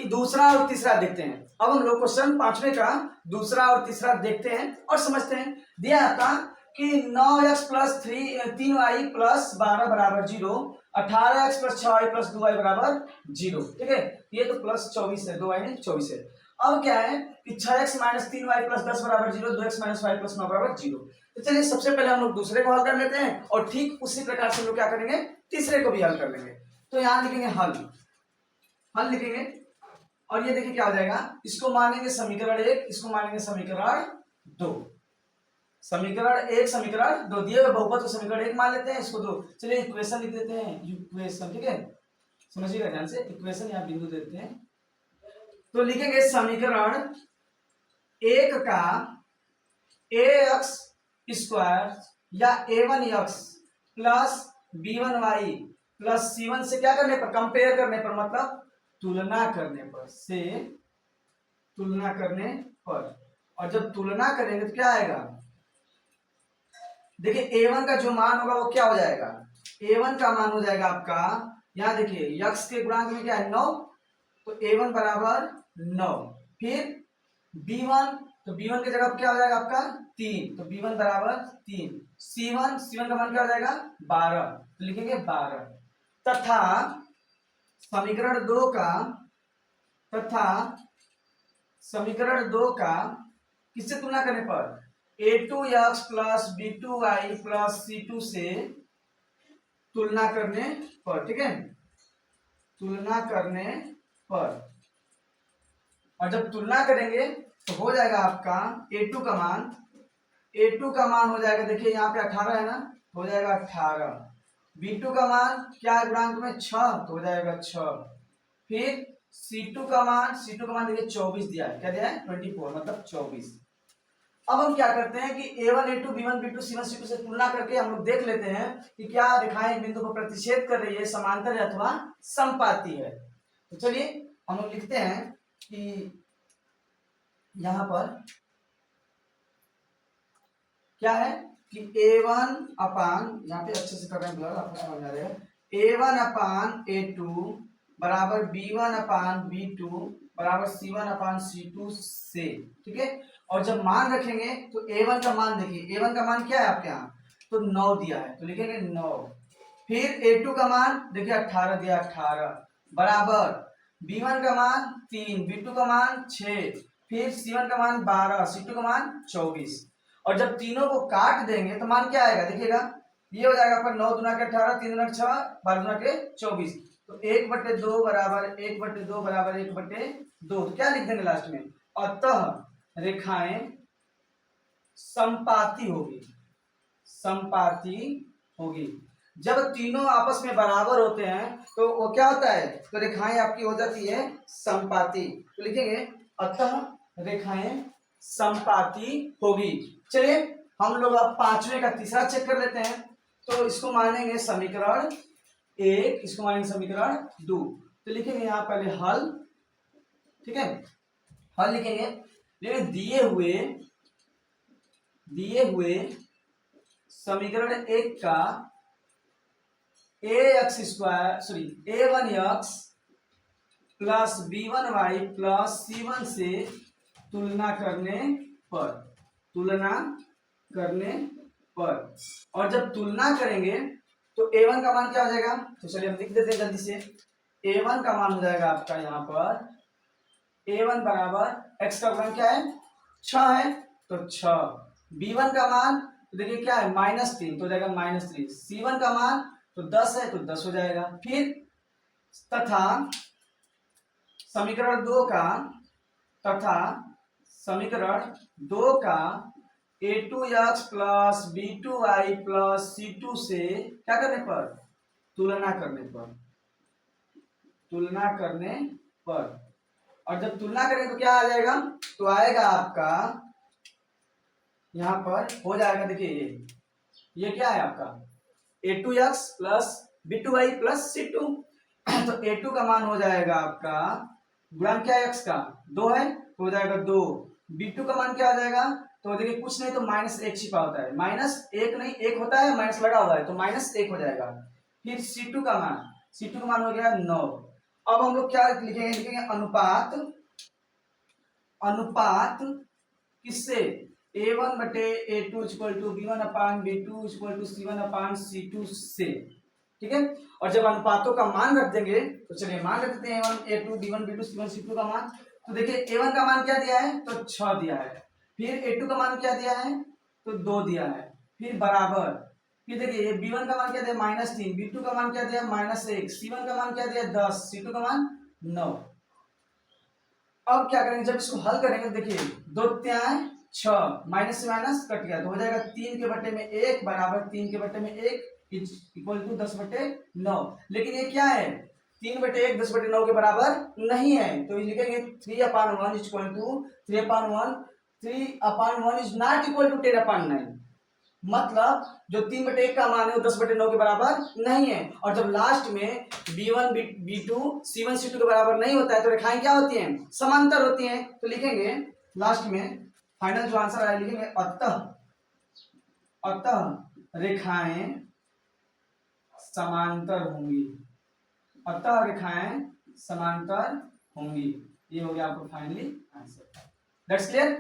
दूसरा और तीसरा देखते हैं। अब हम लोग क्वेश्चन पांचवें का दूसरा और तीसरा देखते हैं और समझते हैं। दिया आपका कि 9x प्लस 3y प्लस 12 बराबर 0, 18x plus 6y plus 2y बराबर 0, ठीक है। ये तो प्लस 24 है, 2y नहीं 24 है। अब क्या है कि 6x माइनस 3y प्लस 10 बराबर 0, 2x माइनस y प्लस 9 बराबर 0। तो चलिए सबसे पहले हम लोग दूसरे को हल कर लेते हैं और ठीक उसी प्रकार से हम लोग क्या करेंगे, तीसरे को भी हल कर लेंगे। तो यहां लिखेंगे हल लिखेंगे और ये देखिए क्या हो जाएगा, इसको मानेंगे समीकरण 1, इसको मानेंगे समीकरण 2। समीकरण 1 समीकरण 2 दिए हुए बहुपद को समीकरण 1 मान लेते हैं, इसको 2। चलिए इक्वेशन लिख देते हैं, इक्वेशन, ठीक है, समझिएगा ध्यान से। इक्वेशन यहाँ बिंदु देते हैं, तो लिखेंगे समीकरण 1 का ax² या a1x plus b1y plus c1 से क्या करने पर, कंपेयर करने पर, मतलब तुलना करने पर, से तुलना करने पर। और जब तुलना करेंगे तो क्या आएगा, देखिए a1 का जो मान होगा वो क्या हो जाएगा, a1 का मान हो जाएगा आपका, यहां देखिए यक्स के गुणांक में क्या है 9, तो a1 बराबर 9। फिर b1, तो b1 की जगह क्या हो जाएगा आपका 3, तो b1 बराबर 3। c1 का मान क्या हो जाएगा 12, तो लिखेंगे 12। तथा समीकरण 2 का, तथा समीकरण 2 का किससे तुलना करने पर, a2x plus b2y plus c2 से तुलना करने पर, ठीक है, तुलना करने पर। और जब तुलना करेंगे तो हो जाएगा आपका a2 का मान, a2 का मान हो जाएगा, देखिए यहाँ पे 18 है ना, हो जाएगा 18। b2 का मान क्या है गुणांक में 6, तो हो जाएगा 6। फिर C2 का मान देखिए 24 दिया है, क्या दिया है 24, मतलब 24। अब हम क्या करते हैं कि a1 a2 b1 b2 c1 c2 से तुलना करके हम लोग देख लेते हैं कि क्या रेखाएं एक बिंदु पर प्रतिच्छेद कर रही है, समांतर अथवा समपाती है। तो चलिए हम लोग लिखते हैं कि यहां पर क्या है कि a1 अपान, यहाँ पे अच्छे से कर रहे हैं ब्लर, आपको समझ आ रहा है, a1 अपान a2 बराबर b1 अपान b2 बराबर c1 अपान c2 से, ठीक है। और जब मान रखेंगे तो a1 का मान देखिए, a1 का मान क्या है आपके यहाँ, तो 9 दिया है, तो लिखेंगे 9। फिर a2 का मान देखिए 18 दिया, 18 बराबर b1 का मान 3, b2 का मान 6, फिर c1 का मान 12, c2 का मान 24। और जब तीनों को काट देंगे तो मान क्या आएगा, देखिएगा ये हो जाएगा आपका 9 दूना के 18, 3 दूना के 6, 12 दूना के 24। तो 1/2 बराबर 1/2 बराबर 1/2, तो क्या लिख देंगे लास्ट में, अतः रेखाएं संपाती होगी, संपाती होगी। जब तीनों आपस में बराबर होते हैं तो वो क्या होता है, तो रेखाएं आपकी हो जाती है संपाती। तो लिखेंगे अतः रेखाएं संपाती होगी। चलिए हम लोग अब पांचवें का तीसरा चेक कर लेते हैं। तो इसको मानेंगे समीकरण 1, इसको मानेंगे समीकरण 2। तो लिखेंगे यहाँ पहले हल, ठीक है, हल लिखेंगे, लेकिन दिए हुए समीकरण 1 का a1x plus b1y plus c1 से तुलना करने पर, और जब तुलना करेंगे तो a1 का मान क्या हो जाएगा, तो चलिए हम लिख देते हैं जल्दी से। a1 का मान हो जाएगा आपका यहाँ पर, a1 बराबर x का मान क्या है 6 है, तो 6। b1 का मान तो देखिए क्या है -3 तो हो जाएगा -3। C1 का मान तो 10 है तो 10 हो जाएगा। फिर तथा समीकरण 2 का तथा समीकरण 2 का a2x plus b2y plus c2 से क्या करने पर, तुलना करने पर, तुलना करने पर। और जब तुलना करेंगे तो क्या आ जाएगा, तो आएगा आपका यहां पर हो जाएगा, देखिए ये क्या है आपका a2x plus b2y plus c2। तो a2 का मान हो जाएगा आपका गुणांक क्या है x का 2 है तो हो जाएगा 2। b2 का मान क्या हो जाएगा, तो देखिए कुछ नहीं तो -1 छिपा होता है, -1 नहीं 1 होता है, माइनस लगा हुआ है तो -1 हो जाएगा। फिर c2 का मान, c2 का मान हो गया 9। अब हम लोग क्या लिखेंगे, लिखेंगे अनुपात, अनुपात किससे a1 बटे a2 equal to b1 upon b2 equal to c1 upon c2 से, ठीक है। और जब अनुपातों का मान रख देंगे तो चलिए मान रख देते हैं a1 a2 b1 b2 c1 c2 का मान। तो देखिए a1 का मान क्या दिया है तो 6 दिया है, फिर a2 का मान क्या दिया है तो 2 दिया है, फिर बराबर, फिर देखिए b1 का मान क्या दिया -3, b2 का मान क्या दिया -1, c1 का मान क्या दिया 10, c2 का मान 9। अब क्या करेंगे, जब इसको हल करेंगे देखिए 2 त्यां 6, माइनस से माइनस कट गया तो हो जाएगा 3 के बटे में 1 बराबर 3 के बटे में 1 इक्वल टू 10/9। लेकिन ये क्या है 3/1 10/9 के बराबर नहीं है, तो ये लिखेंगे 3/1 equal to 3/1 is not equal to 10/9। मतलब जो 3/1 का मान है वो 10/9 के बराबर नहीं है। और जब लास्ट में b1 b2 c1 c2 के बराबर नहीं होता है तो रेखाएं क्या होती हैं, समांतर होती हैं। तो लिखेंगे लास्ट में फाइनल जो आंसर आया लिखेंगे अतः, अतः रेखाएं समांतर होंगी, अतः रेखाएं समांतर होंगी। ये हो गया आपको फाइनली आंसर। That's clear.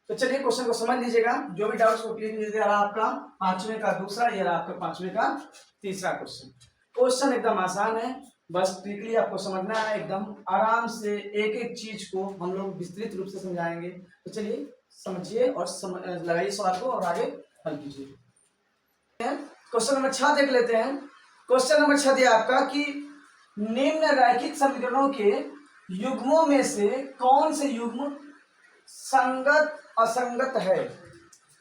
तो चलिए क्वेश्चन को समझ लीजिएगा, जो भी डाउट्स को क्लियर कीजिएगा। आपका 5वें का दूसरा, ये आपका 5वें का तीसरा क्वेश्चन। क्वेश्चन एकदम आसान है, बस ट्रिकली आपको समझना है, एकदम आराम से एक एक चीज को हम लोग विस्तृत रूप से समझाएंगे। तो चलिए समझिए और लगाइए सवाल को और आगे हल कीजिए। क्वेश्चन नंबर 6 देख लेते हैं। क्वेश्चन नंबर 6 दिया आपका कि निम्न रैखिक समीकरणों के युग्मों में से कौन से युग्म संगत असंगत है।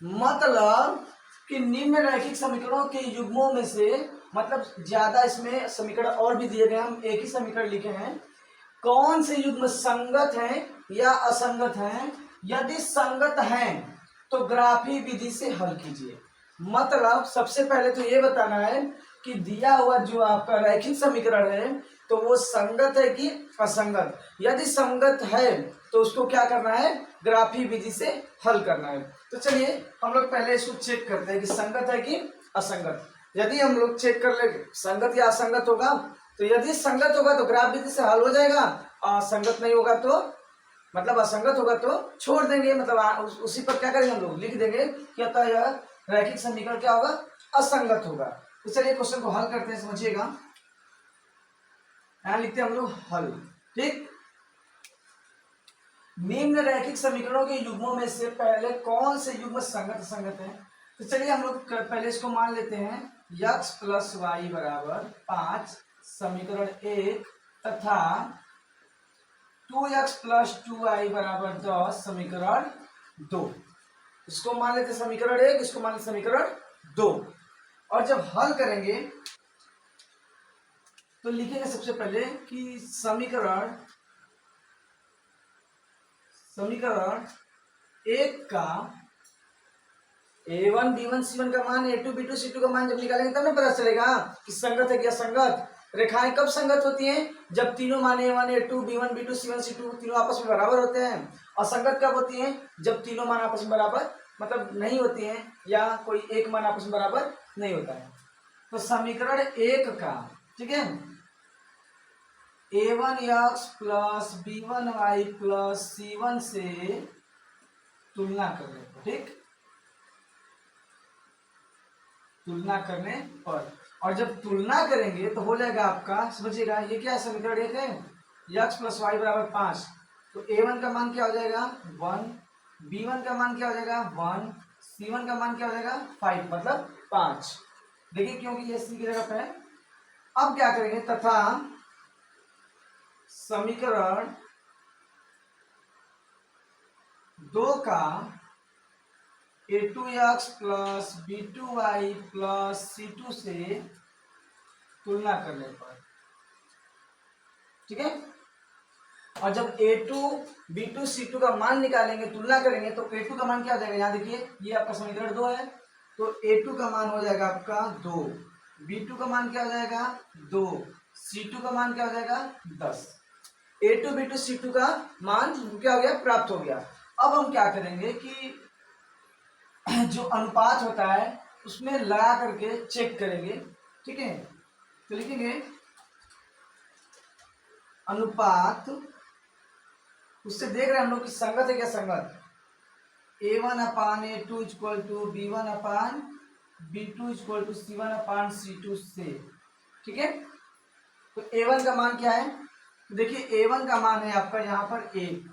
मतलब कि निम्न रैखिक समीकरणों के युग्मों में से, मतलब ज्यादा इसमें समीकरण और भी दिए गए, हम एक ही समीकरण लिखे हैं, कौन से युग्म संगत हैं या असंगत हैं। यदि संगत हैं तो ग्राफी विधि से हल कीजिए। मतलब सबसे पहले तो ये बताना है कि दिया हुआ जो आपका रैखिक समीकरण है तो वो संगत है कि असंगत। यदि संगत है तो उसको क्या करना है, ग्राफी विधि से हल करना है। तो चलिए हम लोग पहले इसको चेक करते हैं कि संगत है कि असंगत। यदि हम लोग चेक कर ले संगत या असंगत होगा, तो यदि संगत होगा तो ग्राफ विधि से हल हो जाएगा, असंगत नहीं होगा तो मतलब असंगत होगा तो छोड़ देंगे, मतलब उसी पर क्या करेंगे हम लोग लिख देंगे कि अतः यह रैखिक समीकरण क्या होगा, असंगत होगा। तो चलिए क्वेश्चन को हल करते हैं, समझिएगा। यहां लिखते हैं हम लोग हल, ठीक। निम्न रैखिक समीकरणों के युग्मों में से पहले कौन से युग्म संगत असंगत है। तो चलिए हम लोग पहले इसको मान लेते हैं x प्लस वाई बराबर 5 समीकरण 1 तथा 2x प्लस 2y बराबर 10 समीकरण 2। इसको मान लेते समीकरण 1, इसको मान लेते समीकरण 2। और जब हल करेंगे तो लिखेंगे सबसे पहले कि समीकरण 1 का a1 b1 c1 का मान a2 b2 c2 का मान जब निकालेंगे तब ना पता चलेगा कि संगत है कि असंगत। रेखाएं कब संगत होती हैं, जब तीनों मान a1 a2 b1 b2 c1 c2 तीनों आपस में बराबर होते हैं। असंगत कब होती हैं, जब तीनों मान आपस में बराबर मतलब नहीं होती हैं या कोई एक मान आपस में बराबर नहीं होता है। तो समीकरण 1 का, ठीक है, a1x plus b1y plus c1 से तुलना करने पर, ठीक, तुलना करने पर। और जब तुलना करेंगे तो हो जाएगा आपका, समझिएगा ये क्या समीकरण 1 है, x प्लस वाई बराबर 5। तो a1 का मान क्या हो जाएगा 1, b1 का मान क्या हो जाएगा 1, C1 का मान क्या हो जाएगा 5 मतलब 5। देखिए क्योंकि ये C की जगह पे है। अब क्या करेंगे, तथा समीकरण 2 का a2x plus b2y plus c2 से तुलना करने पर, ठीक है। और जब a2 b2 c2 का मान निकालेंगे, तुलना करेंगे, तो a2 का मान क्या हो जाएगा, यहाँ देखिए ये आपका समीकरण 2 है, तो a2 का मान हो जाएगा आपका 2, b2 का मान क्या हो जाएगा 2, c2 का मान क्या हो जाएगा 10। a2 b2 c2 का मान क्या हो गया, प्राप्त हो गया। अब हम क्या करेंगे कि जो अनुपात होता है उसमें लगा करके चेक करेंगे, ठीक है। तो लिखेंगे अनुपात, उससे देख रहे हैं हम लोग कि संगत है क्या, संगत a1 upon a2 equal to b1 upon b2 equal to c1 upon c2 से, ठीक है। तो a1 का मान क्या है, देखिए a1 का मान है आपका यहाँ पर 1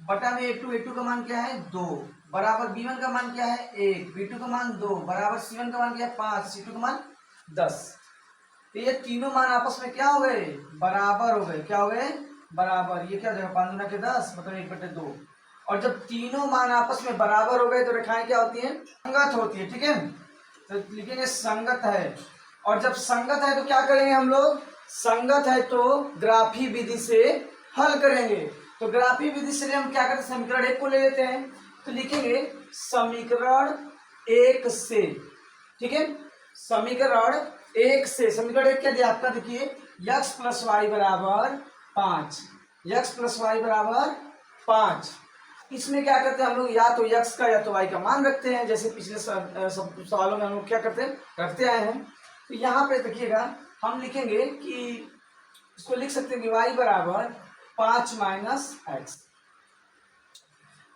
बटा में a2 का मान क्या है 2 बराबर b1 का मान क्या है 1, b2 का मान 2 बराबर c1 का मान क्या है 5, c2 का मान 10। तो ये तीनों मान आपस में क्या हो गए, बराबर हो गए। क्या हो गए, बराबर। ये क्या हो जाएगा 5 गुना के 10 मतलब 1/2। और जब तीनों मान आपस में बराबर हो गए तो रेखाएं क्या होती हैं, संगत होती है, ठीक है। तो लिखेंगे संगत है। और जब संगत है तो क्या करेंगे हम लोग, संगत है तो ग्राफी विधि से हल करेंगे। तो ग्राफी विधि से हम क्या करते हैं, समीकरण 1 को ले लेते हैं। तो लिखेंगे समीकरण 1 से, ठीक है। समीकरण 1 से, समीकरण 1 क्या दिया आपका, देखिए x प्लस वाई बराबर 5, x प्लस वाई बराबर 5। इसमें क्या करते हैं हम लोग, या तो x का या तो y का मान रखते हैं, जैसे पिछले सब सवालों में हम लोग क्या करते हैं, रखते आए हैं। तो यहाँ पे देखिएगा हम लिखेंगे कि इसको लिख सकते हैं कि y बराबर 5 माइनस एक्स।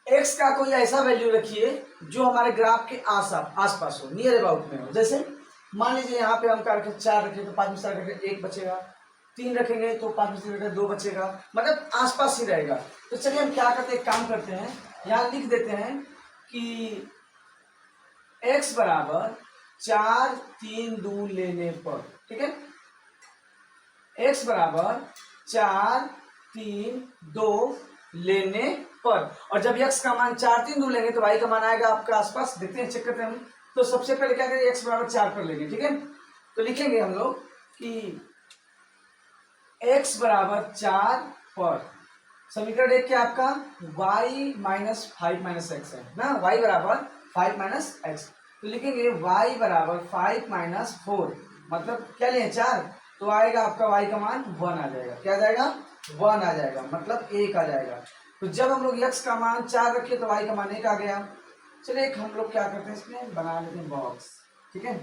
x का कोई ऐसा वैल्यू रखिए जो हमारे ग्राफ के आसपास हो, नियर अबाउट में हो। जैसे मान लीजिए यहाँ पे हम क्या रखें, 4 रखें तो 5 में 4 रखें 1 बचेगा, 3 रखेंगे तो 5 में 3 रखें 2 बचेगा, मतलब आसपास ही रहेगा। तो चलिए हम क्या करते हैं, एक काम करते हैं, यहाँ लिख देते हैं कि x बराबर 4 3 2 लेने पर, ठीक है। x बराबर 4 3 2 लेने पर, और जब x का मान 4 3 2 लेंगे तो y का मान आएगा आपका आसपास। देखते हैं, चेक करते हैं हम। तो सबसे पहले क्या करेंगे, x बराबर 4 पर लेंगे, ठीक है। तो लिखेंगे हम लोग कि x बराबर 4 पर, समीकरण 1 क्या आपका y माइनस 5 माइनस एक्स है ना, y बराबर 5 माइनस एक्स। तो लिखेंगे y बराबर 5 माइनस 4, मतलब क्या लिए 4, तो आएगा आपका y का मान 1 आ जाएगा। क्या आ जाएगा, 1 आ जाएगा, मतलब 1 आ जाएगा। तो जब हम लोग x का मान 4 रखे तो y का मान 1 आ गया। चलिए एक हम लोग क्या करते हैं, इसमें बना लेते हैं बॉक्स, ठीक है।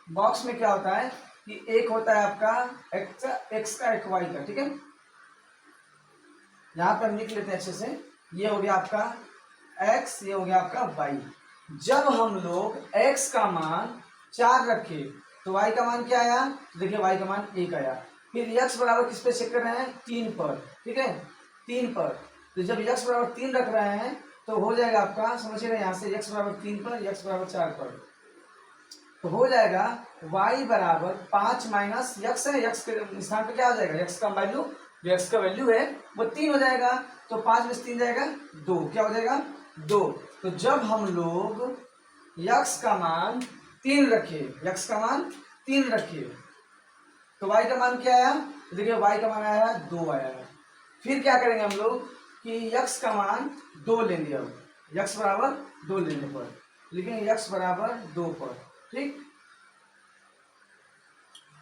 बॉक्स में क्या होता है कि एक होता है आपका x का एक y का, ठीक है। यहाँ पे हम लिख लेते हैं अच्छे से, ये हो गया आपका x, ये हो गया आपका y। जब हम लोग x का मान 4 रखे तो y का मान क्या आया, देखिए y का मान 1 आया। फिर x बराबर किस पे चेक कर रहे हैं, 3 पर, ठीक है, 3 पर। तो जब x बराबर 3 रख रहे हैं तो हो जाएगा आपका, समझिए यहाँ से x बराबर 3 पर, x बराबर 4 पर, तो हो जाएगा y बराबर 5 माइनस x है, x के स्थान पे क्या हो जाएगा, x का वैल्यू, जो x का वैल्यू है वो 3 हो जाएगा। तो 5 में से 3 जाएगा 2, क्या हो जाएगा 2। तो जब हम लोग x का मान 3 रखे, x का मान 3 रखे तो y का मान क्या आया, देखिए y का मान आया 2 आया है। फिर क्या करेंगे हम लोग कि x का मान 2 लेंगे, अब x बराबर 2 लेने पर लिखेंगे x बराबर 2 पर, ठीक।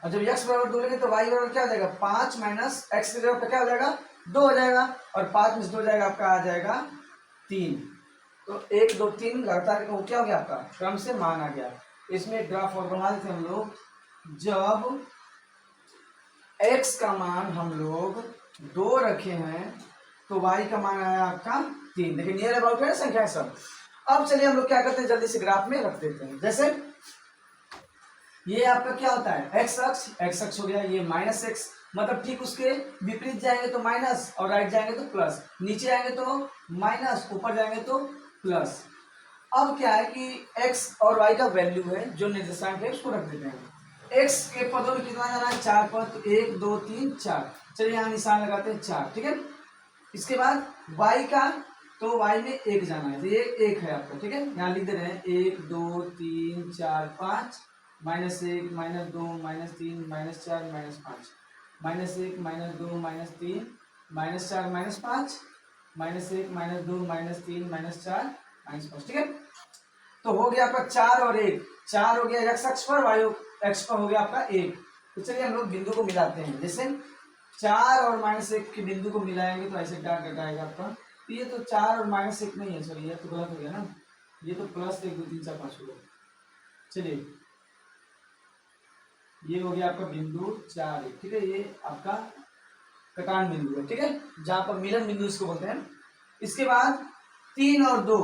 और जब x बराबर 2 लेंगे तो y बराबर क्या हो जाएगा, 5 माइनस एक्स की जगह पे क्या हो जाएगा 2 हो जाएगा, और 5 में से 2 हो जाएगा आपका आ जाएगा 3। तो 1 2 3 लगातार क्या हो गया आपका, क्रम से मान आ गया। इसमें ग्राफ और बना देते हम लोग। जब x का मान हम लोग 2 रखे हैं तो y का मान आया आपका 3। देखिए नियर अबाउट है संख्या सब। अब चलिए हम लोग क्या करते हैं, जल्दी से ग्राफ में रख देते हैं। जैसे ये आपका क्या होता है, x अक्ष हो गया, ये माइनस एक्स, मतलब ठीक उसके विपरीत जाएंगे तो माइनस और राइट जाएंगे तो प्लस, नीचे जाएंगे तो माइनस, ऊपर जाएंगे तो प्लस। अब क्या है कि x और y का वैल्यू है जो निर्देशांक है उसको रख देते हैं। x के पदों में कितना जाना है, 4 पद, तो 1 2 3 4। चलिए यहाँ निशान लगाते हैं 4, ठीक है। इसके बाद y का, तो y में 1 जाना है, तो ये 1 है आपका, ठीक है। यहाँ लिख दे रहे हैं 1 2 3 4 5, -1 -2 -3 -4 -5, -1 -2 -3 -4 -5, -1 -2 -3 -4 -5, ठीक है। तो हो गया आपका 4 और 1, 4 हो गया x अक्ष पर, y अक्ष पर हो गया आपका 1। तो चलिए हम लोग बिंदु को मिलाते हैं। जैसे 4 और -1 के बिंदु को मिलाएंगे तो ऐसे डाट कटाएगा आपका। तो ये तो 4 और -1 नहीं है, सॉरी ये तो गलत हो गया ना, ये तो +1 2 3 4 5 हो गया। चलिए ये हो गया आपका बिंदु 4 1, ठीक है। ये आपका कटान बिंदु है, ठीक है, जहां पर मिलन बिंदु इसको बोलते हैं। इसके बाद 3 और 2,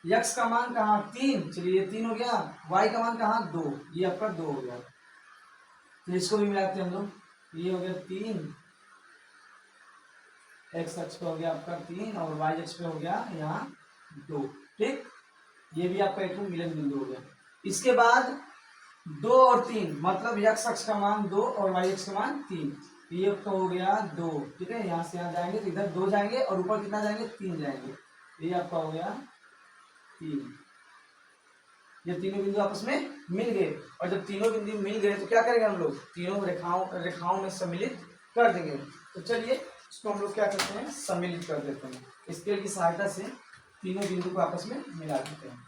x का मान कहाँ 3, चलिए ये 3 हो गया, y का मान कहाँ 2, ये आपका 2 हो गया। तो इसको भी मिलाते हैं हम लोग, ये हो गया 3, x अक्ष पे हो गया आपका 3 और y अक्ष पे हो गया यहाँ 2, ठीक। ये भी आपका एक मिलन बिंदु हो गया। इसके बाद 2 और 3, मतलब x अक्ष का मान 2 और y अक्ष का मान 3, ये तो हो गया 2, ठीक है। यहाँ से यहाँ जाएंगे तो इधर 2 जाएंगे और ऊपर कितना जाएंगे 3 जाएंगे, ये आपका हो गया 3। ये तीनों बिंदु आपस में मिल गए, और जब तीनों बिंदु मिल गए तो क्या करेंगे हम लोग, तीनों रेखाओं में सम्मिलित कर देंगे। तो चलिए इसको हम लोग क्या करते हैं, सम्मिलित कर देते हैं। स्केल की सहायता से तीनों बिंदु को आपस में मिला देते हैं।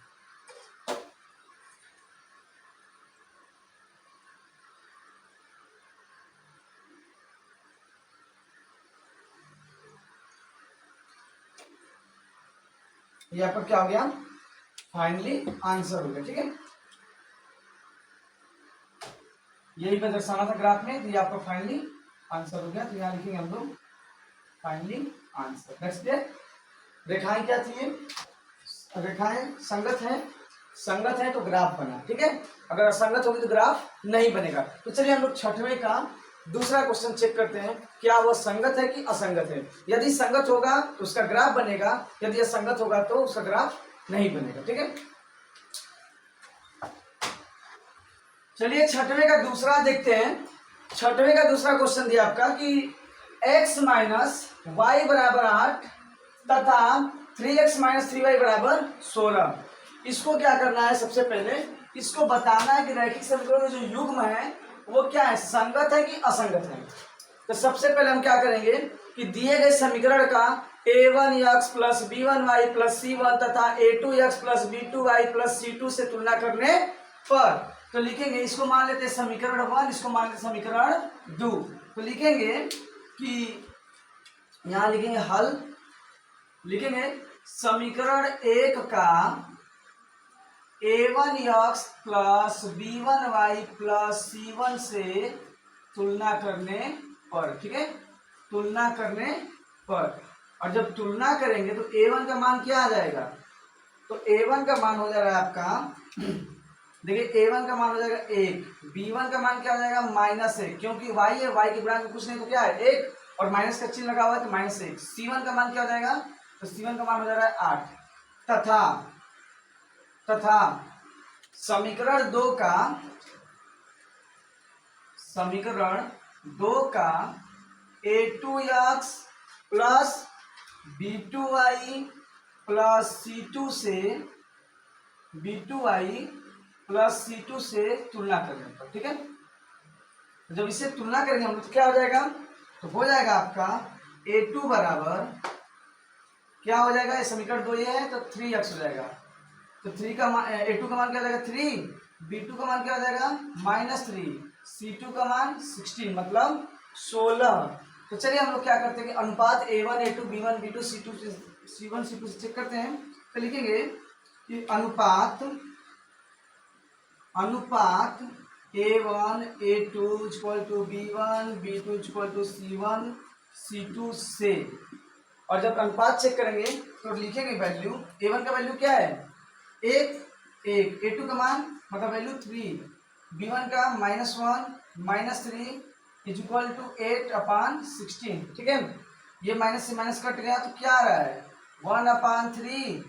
यहाँ पर क्या हो गया, फाइनली आंसर हो गया, ठीक है। यही पर दर्शाना था ग्राफ में, तो ये आपका फाइनली आंसर हो गया। तो यहाँ लिखेंगे हम लोग फाइनली आंसर। नेक्स्ट डे, रेखाएं क्या थी, रेखाएं संगत है तो ग्राफ बना, ठीक है। अगर असंगत होगी तो ग्राफ नहीं बनेगा। तो चलिए हम लोग छठवें का दूसरा क्वेश्चन चेक करते हैं, क्या वो संगत है कि असंगत है। यदि संगत होगा तो उसका ग्राफ बनेगा, यदि असंगत होगा तो उसका ग्राफ नहीं बनेगा, ठीक है। चलिए छठवें का दूसरा देखते हैं। छठवें का दूसरा क्वेश्चन दिया आपका कि x माइनस वाई बराबर 8 तथा 3x माइनस 3y बराबर 16। इसको क्या करना है, सबसे पहले इसको बताना है कि रैखिक समीकरण में जो युग्म है वो क्या है, संगत है कि असंगत है। तो सबसे पहले हम क्या करेंगे कि दिए गए समीकरण का a1x plus b1y plus c1 तथा a2x plus b2y plus c2 से तुलना करने पर, तो लिखेंगे, इसको मान लेते हैं समीकरण 1, इसको मान लेते समीकरण 2। तो लिखेंगे कि यहाँ लिखेंगे हल, लिखेंगे समीकरण 1 का a1x plus b1y plus c1 से तुलना करने पर, ठीक है, तुलना करने पर। और जब तुलना करेंगे तो a1 का मान क्या आ जाएगा, तो a1 का मान हो जाएगा आपका, देखिए a1 का मान हो जाएगा 1, b1 का मान क्या हो जाएगा -1, क्योंकि y है, y के गुणांक में कुछ नहीं तो क्या है 1, और माइनस का चिन्ह लगा हुआ है तो -1। c1 का मान क्या हो जाएगा, तो c1 का मान हो जाएगा 8 तथा समीकरण 2 का a2x plus b2y plus c2 से तुलना करने पर, ठीक है। जब इसे तुलना करेंगे हम तो क्या हो जाएगा, तो हो जाएगा आपका a2 बराबर क्या हो जाएगा, समीकरण 2 ये है तो 3x हो जाएगा। तो 3 का मान, a2 का मान क्या हो जाएगा 3, b2 का मान क्या हो जाएगा -3, c2 का मान 16 मतलब 16। तो चलिए हम लोग क्या करते हैं कि अनुपात a1 a2 b1 b2 c1 c2 से चेक करते हैं। तो लिखेंगे कि अनुपात a1 a2 equal to b1 b2 equal to c1 c2 से, और जब अनुपात चेक करेंगे तो लिखेंगे वैल्यू, a1 का वैल्यू क्या है 1 a2 का मान मतलब वैल्यू 3, b1 का -1 -3 इज इक्वल टू 8/16। ठीक है, ये माइनस से माइनस कट गया तो क्या आ रहा है 1/3,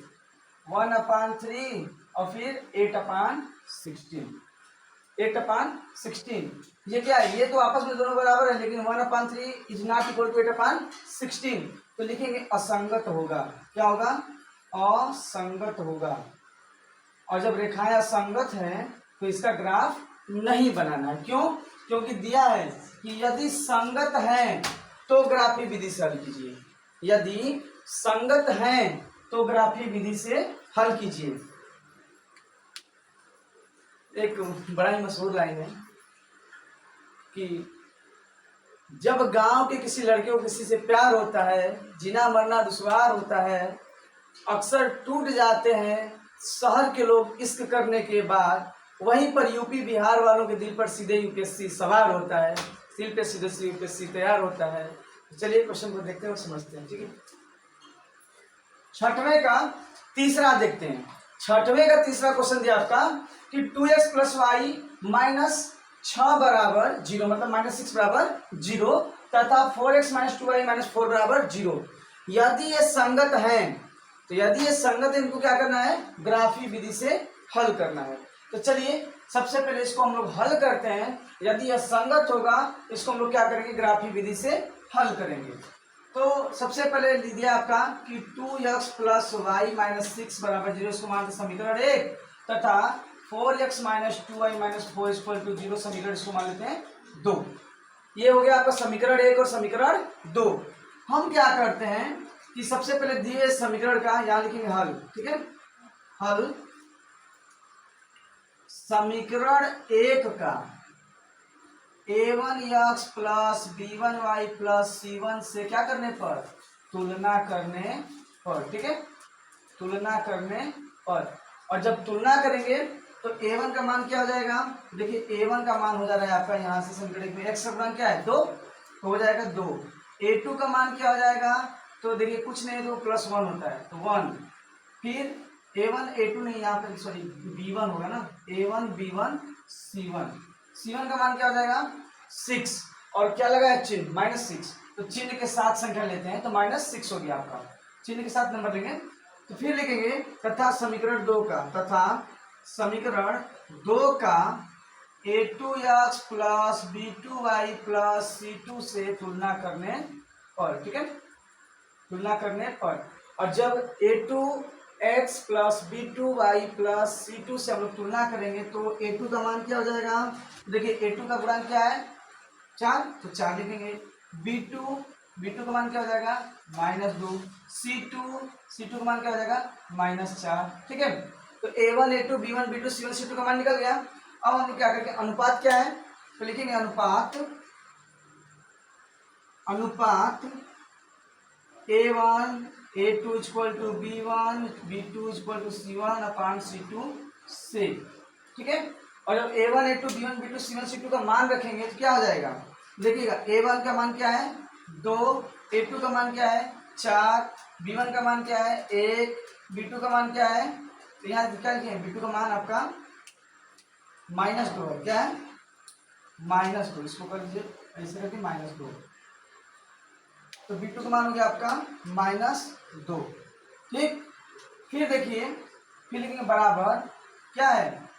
1/3 और फिर 8/16, 8/16। ये क्या है, ये तो आपस में दोनों बराबर है, लेकिन 1/3 इज नॉट इक्वल टू 8/16, तो लिखेंगे असंगत होगा। क्या होगा, असंगत होगा। और जब रेखाएं असंगत हैं तो इसका ग्राफ नहीं बनाना है। क्यों, क्योंकि दिया है कि यदि संगत हैं तो ग्राफी विधि से हल कीजिए, यदि संगत हैं तो ग्राफी विधि से हल कीजिए। एक बड़ा ही मशहूर लाइन है कि जब गांव के किसी लड़के को किसी से प्यार होता है, जीना मरना दुश्वार होता है, अक्सर टूट जाते हैं शहर के लोग इश्क करने के बाद, वहीं पर यूपी बिहार वालों के दिल पर सीधे यूपीएससी सवार होता है, दिल पे सीधे से यूपीएससी तैयार होता है। चलिए क्वेश्चन को देखते हैं और समझते हैं। ठीक है, छठवें का तीसरा देखते हैं। छठवें का तीसरा क्वेश्चन दिया आपका कि 2x + y - 6 बराबर 0, मतलब -6 बराबर 0 तथा 4x - 2y - 4 बराबर 0। यदि ये संगत हैं, तो यदि ये संगत है इनको क्या करना है, ग्राफी विधि से हल करना है। तो चलिए सबसे पहले इसको हम लोग हल करते हैं। यदि यह संगत होगा इसको हम लोग क्या करेंगे, ग्राफी विधि से हल करेंगे। तो सबसे पहले लिख दिया आपका कि 2x + y - 6 बराबर 0, इसको मानते समीकरण 1, तथा 4x - 2y - 4 = 0 समीकरण इसको मान लेते हैं 2। ये हो गया आपका समीकरण 1 और समीकरण 2। हम क्या करते हैं कि सबसे पहले दिए समीकरण का यहाँ लिखेंगे हल। ठीक है, हल समीकरण 1 का a1x + b1y + c1 से क्या करने पर, तुलना करने पर। ठीक है, तुलना करने पर। और जब तुलना करेंगे तो a1 का मान क्या हो जाएगा, देखिए a1 का मान हो जा रहा है आपका यहाँ से समीकरण में x का मान क्या है 2, तो हो जाएगा 2। a2 का मान क्या हो जाएगा, तो देखिए कुछ नहीं तो +1 होता है तो 1। फिर a1 a2 नहीं, यहाँ पे सॉरी b1 होगा ना, a1 b1 c1, c1 का मान क्या हो जाएगा 6, और क्या लगा है चिन्ह -6, तो चिन्ह के साथ संख्या लेते हैं तो -6 हो गया आपका, चिन्ह के साथ नंबर लेंगे। तो फिर लिखेंगे तथा समीकरण 2 का, तथा समीकरण 2 का a2x + b2y + c2 से तुलना करने पर। ठीक है, तुलना करने पर। और जब a2x + b2y + c2 से हम लोग तुलना करेंगे तो a2 का मान क्या हो जाएगा, देखिए a2 का गुणांक क्या है 4, तो 4 लिखेंगे। b2 का मान क्या हो जाएगा -2, c2 का मान क्या हो जाएगा -4। ठीक है, तो a1 a2 b1 b2 c1 c2 का मान निकल गया। अब हम लोग क्या करेंगे, अनुपात क्या है, तो लिखेंगे अनुपात a1 a2 = b1 b2 = c1/c2 से। ठीक है, और जब a1 a2 b1 b2 c1 c2 का मान रखेंगे तो क्या हो जाएगा, देखिएगा a1 का मान क्या है 2, a2 का मान क्या है 4, b1 का मान क्या है 1, b2 का मान क्या है, तो यहाँ क्या लिखे b2 का मान आपका -2 है। क्या है -2, इसको कर लीजिए ऐसे करके -2, तो b2 का मान हो गया आपका -2। ठीक, फिर देखिए फिर लिखेंगे बराबर क्या है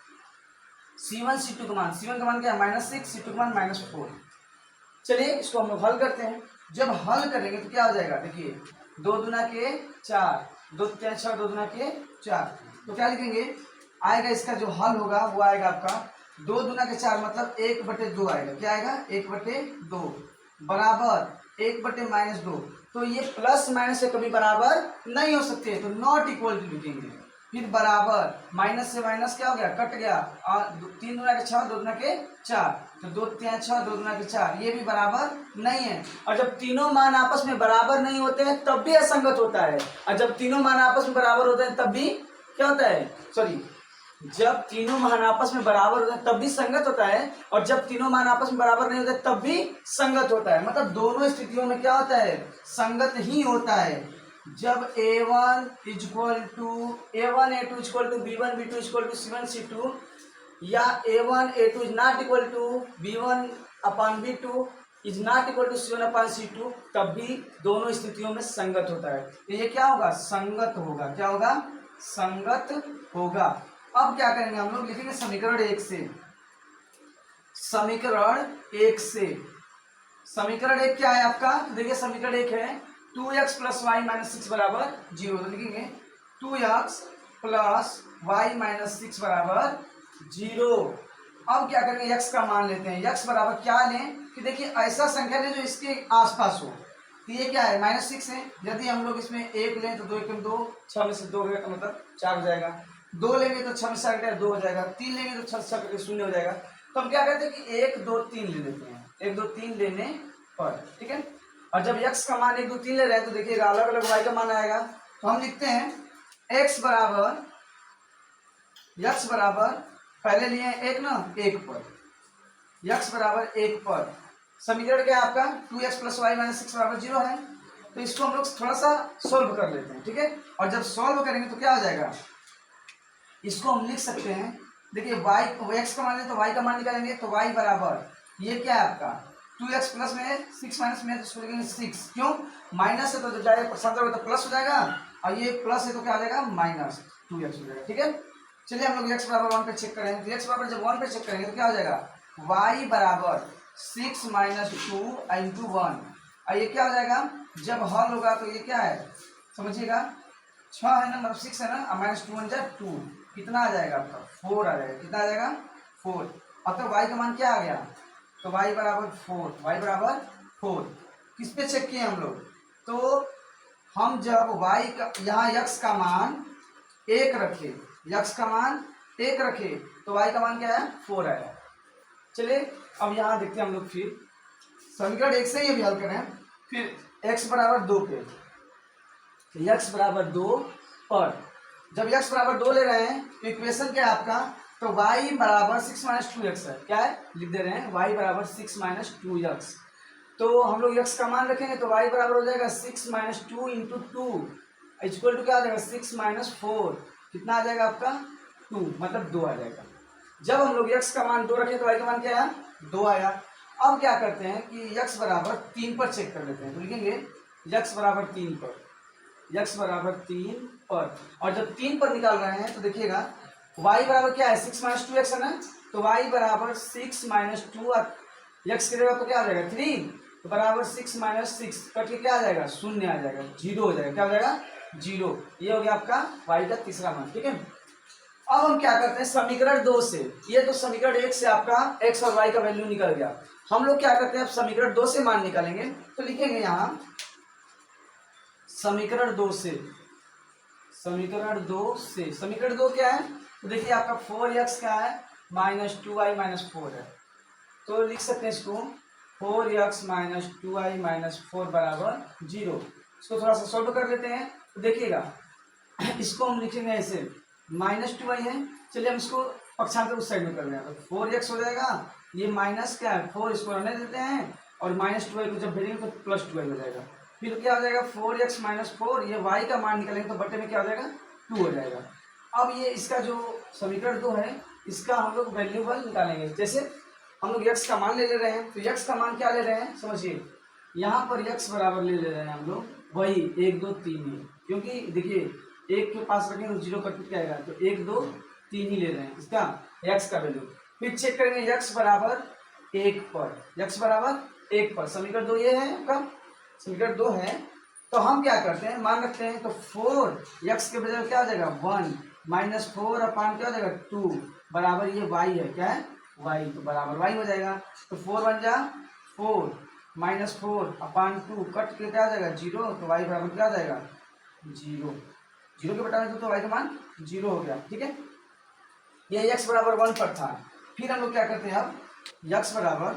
c1 c2 का मान, c1 का मान क्या है -6, c2 का मान -4। चलिए इसको हम लोग हल करते हैं। जब हल करेंगे तो क्या हो जाएगा, देखिए 2 दूना के 4, 2 3 6, 2 दूना के 4, तो क्या लिखेंगे आएगा, इसका जो हल होगा वो आएगा आपका 2 दूना के 4 मतलब 1/2 आएगा। क्या आएगा 1/2 बराबर 1/-2। तो ये प्लस माइनस से कभी बराबर नहीं हो सकते, तो नॉट इक्वल टू लिखेंगे। फिर बराबर माइनस से माइनस क्या हो गया कट गया, और 3 दूना के 6, 2 दूना के 4, तो 2 3 6, 2 दूना के 4, ये भी बराबर नहीं है। और जब तीनों मान आपस में बराबर नहीं होते हैं तब भी असंगत होता है, और जब तीनों मान आपस में बराबर होते हैं तब भी क्या होता है, सॉरी जब तीनों मान आपस में बराबर होते हैं तब भी संगत होता है, और जब तीनों मान आपस में बराबर नहीं होते तब भी संगत होता है। मतलब दोनों स्थितियों में क्या होता है, संगत ही होता है। जब a1 a2 = b1 b2 = c1 c2, या a1 a2 ≠ b1/b2 is not equal to C1/C2, तब भी दोनों स्थितियों में संगत होता है। तो ये क्या होगा, संगत होगा। क्या होगा, संगत होगा। अब क्या करेंगे हम लोग, लिखेंगे समीकरण 1 से। समीकरण 1 से, समीकरण 1 क्या है आपका, तो देखिए समीकरण 1 है 2x + y - 6 बराबर 0। तो लिखेंगे 2x + y - 6 बराबर 0। अब क्या करेंगे, x का मान लेते हैं। x बराबर क्या लें कि देखिए ऐसा संख्या लें जो इसके आसपास हो। तो ये क्या है, -6 है। यदि हम लोग इसमें 1 लें तो 2 × 2, 6 में से 2 गए तो मतलब 4 हो जाएगा। 2 लेंगे तो 6 में से 4 2 हो जाएगा। 3 लेंगे तो 6 6 करके 0 हो जाएगा। तो हम क्या करते हैं कि 1 2 3 ले लेते हैं, 1 2 3 लेने पर, ठीक है। और जब x का मान 1 2 3 ले रहे हैं तो देखिएगा अलग अलग y का मान आएगा। तो हम लिखते हैं x बराबर पहले लिए 1 ना, 1 पर, x बराबर 1 पर। समीकरण क्या है आपका, 2x + y - 6 बराबर 0 है। तो इसको हम लोग थोड़ा सा सोल्व कर लेते हैं, ठीक है। और जब सोल्व करेंगे तो क्या हो जाएगा, इसको हम लिख सकते हैं। देखिए y x का मान लें तो y का मान निकालेंगे। तो y बराबर ये क्या है आपका 2x प्लस में 6 माइनस में, तो लिखेंगे 6। क्यों, माइनस है तो जब जाएगा परसेंट होगा तो प्लस हो जाएगा, और ये प्लस है तो क्या आ जाएगा -2x हो जाएगा, ठीक है। चलिए हम लोग x बराबर 1 पे चेक करेंगे। तो x बराबर जब 1 पे चेक करेंगे तो क्या हो जाएगा, y बराबर 6 - 2 × 1। और ये क्या हो जाएगा, जब हल होगा तो ये क्या है समझिएगा, 6 है ना, मतलब 6 है ना, -2 × 2 कितना आ जाएगा आपका 4 आ जाएगा। कितना आ जाएगा 4। अब तो y का मान क्या आ गया, तो y बराबर 4, y बराबर 4। किस पे चेक किए हम लोग, तो हम जब y का यहाँ x का मान 1 रखे, x का मान 1 रखे तो y का मान क्या है 4 आया। चलिए अब यहाँ देखते हैं हम लोग, फिर समीकरण 1 से ये भी हल करें। फिर x बराबर 2 पे, x बराबर 2 पर जब x बराबर 2 ले रहे हैं तो इक्वेशन क्या है आपका, तो y बराबर 6 - 2x है। क्या है, लिख दे रहे हैं y बराबर 6 - 2x। तो हम लोग x का मान रखेंगे तो y बराबर हो जाएगा 6 - 2 × 2 इक्वल टू क्या आ जाएगा 6 - 4। कितना आ जाएगा आपका 2, मतलब 2 आ जाएगा। जब हम लोग x का मान 2 रखें तो y का मान क्या है 2 आया। अब क्या करते हैं कि x बराबर 3 पर चेक कर लेते हैं। तो लिखेंगे x बराबर 3 पर, x बराबर 3 पर। और जब 3 पर निकाल रहे हैं तो देखिएगा y बराबर क्या है 6 - 2x है ना, तो y बराबर 6 - 2 x की जगह तो क्या आ जाएगा 3, तो बराबर 6 - 6 कट के क्या आ जाएगा 0 आ जाएगा, 0 हो जाएगा। क्या हो जाएगा 0। ये हो गया आपका y का तीसरा मान, ठीक है। अब हम क्या करते हैं समीकरण 2 से, ये तो समीकरण 1 से आपका x और y का वैल्यू निकल गया। हम लोग क्या करते हैं अब समीकरण 2 से मान निकालेंगे। तो लिखेंगे यहाँ समीकरण 2 से, समीकरण 2 से, समीकरण 2 क्या है, तो देखिए आपका 4x क्या है -2y - 4 है। तो लिख सकते हैं इसको 4x - 2y - 4 बराबर 0। इसको थोड़ा सा सॉल्व कर लेते हैं। तो देखिएगा इसको हम लिखेंगे ऐसे -2y है। चलिए हम इसको पक्षांतर उस साइड में कर रहे हैं। तो 4x हो जाएगा, ये माइनस क्या है 4 इसको रहने देते हैं, और -2y को जब भेजेंगे तो +2y हो जाएगा। फिर क्या हो जाएगा 4x - 4, ये y का मान निकालेंगे तो बटे में क्या हो जाएगा 2 हो जाएगा। अब ये इसका जो समीकरण 2 है इसका हम लोग वैल्यूबल निकालेंगे। जैसे हम लोग x का मान ले रहे हैं, तो x का मान क्या ले रहे हैं समझिए, यहाँ पर x बराबर ले रहे हैं हम लोग वही 1 2 3 ही, क्योंकि देखिए 1 के पास रखेंगे तो 0 कट क्या आएगा, तो 1 2 3 ही ले रहे हैं इसका x का वैल्यू। फिर चेक करेंगे x बराबर 1 पर, x बराबर 1 पर। समीकरण 2 ये है आपका, समीकरण 2 है। तो हम क्या करते हैं मान रखते हैं, तो 4x के बजाय क्या हो जाएगा 1 -4 अपान क्या हो जाएगा 2 बराबर ये y है, क्या है y, तो बराबर y हो जाएगा। तो 4 बन जा 4 -4 अपान 2 कट के क्या आ जाएगा 0, तो y बराबर क्या आ जाएगा 0। 0 के बटा में तो y का मान 0 हो गया, ठीक है। ये x बराबर 1 पर था। फिर हम लोग क्या करते हैं अब x बराबर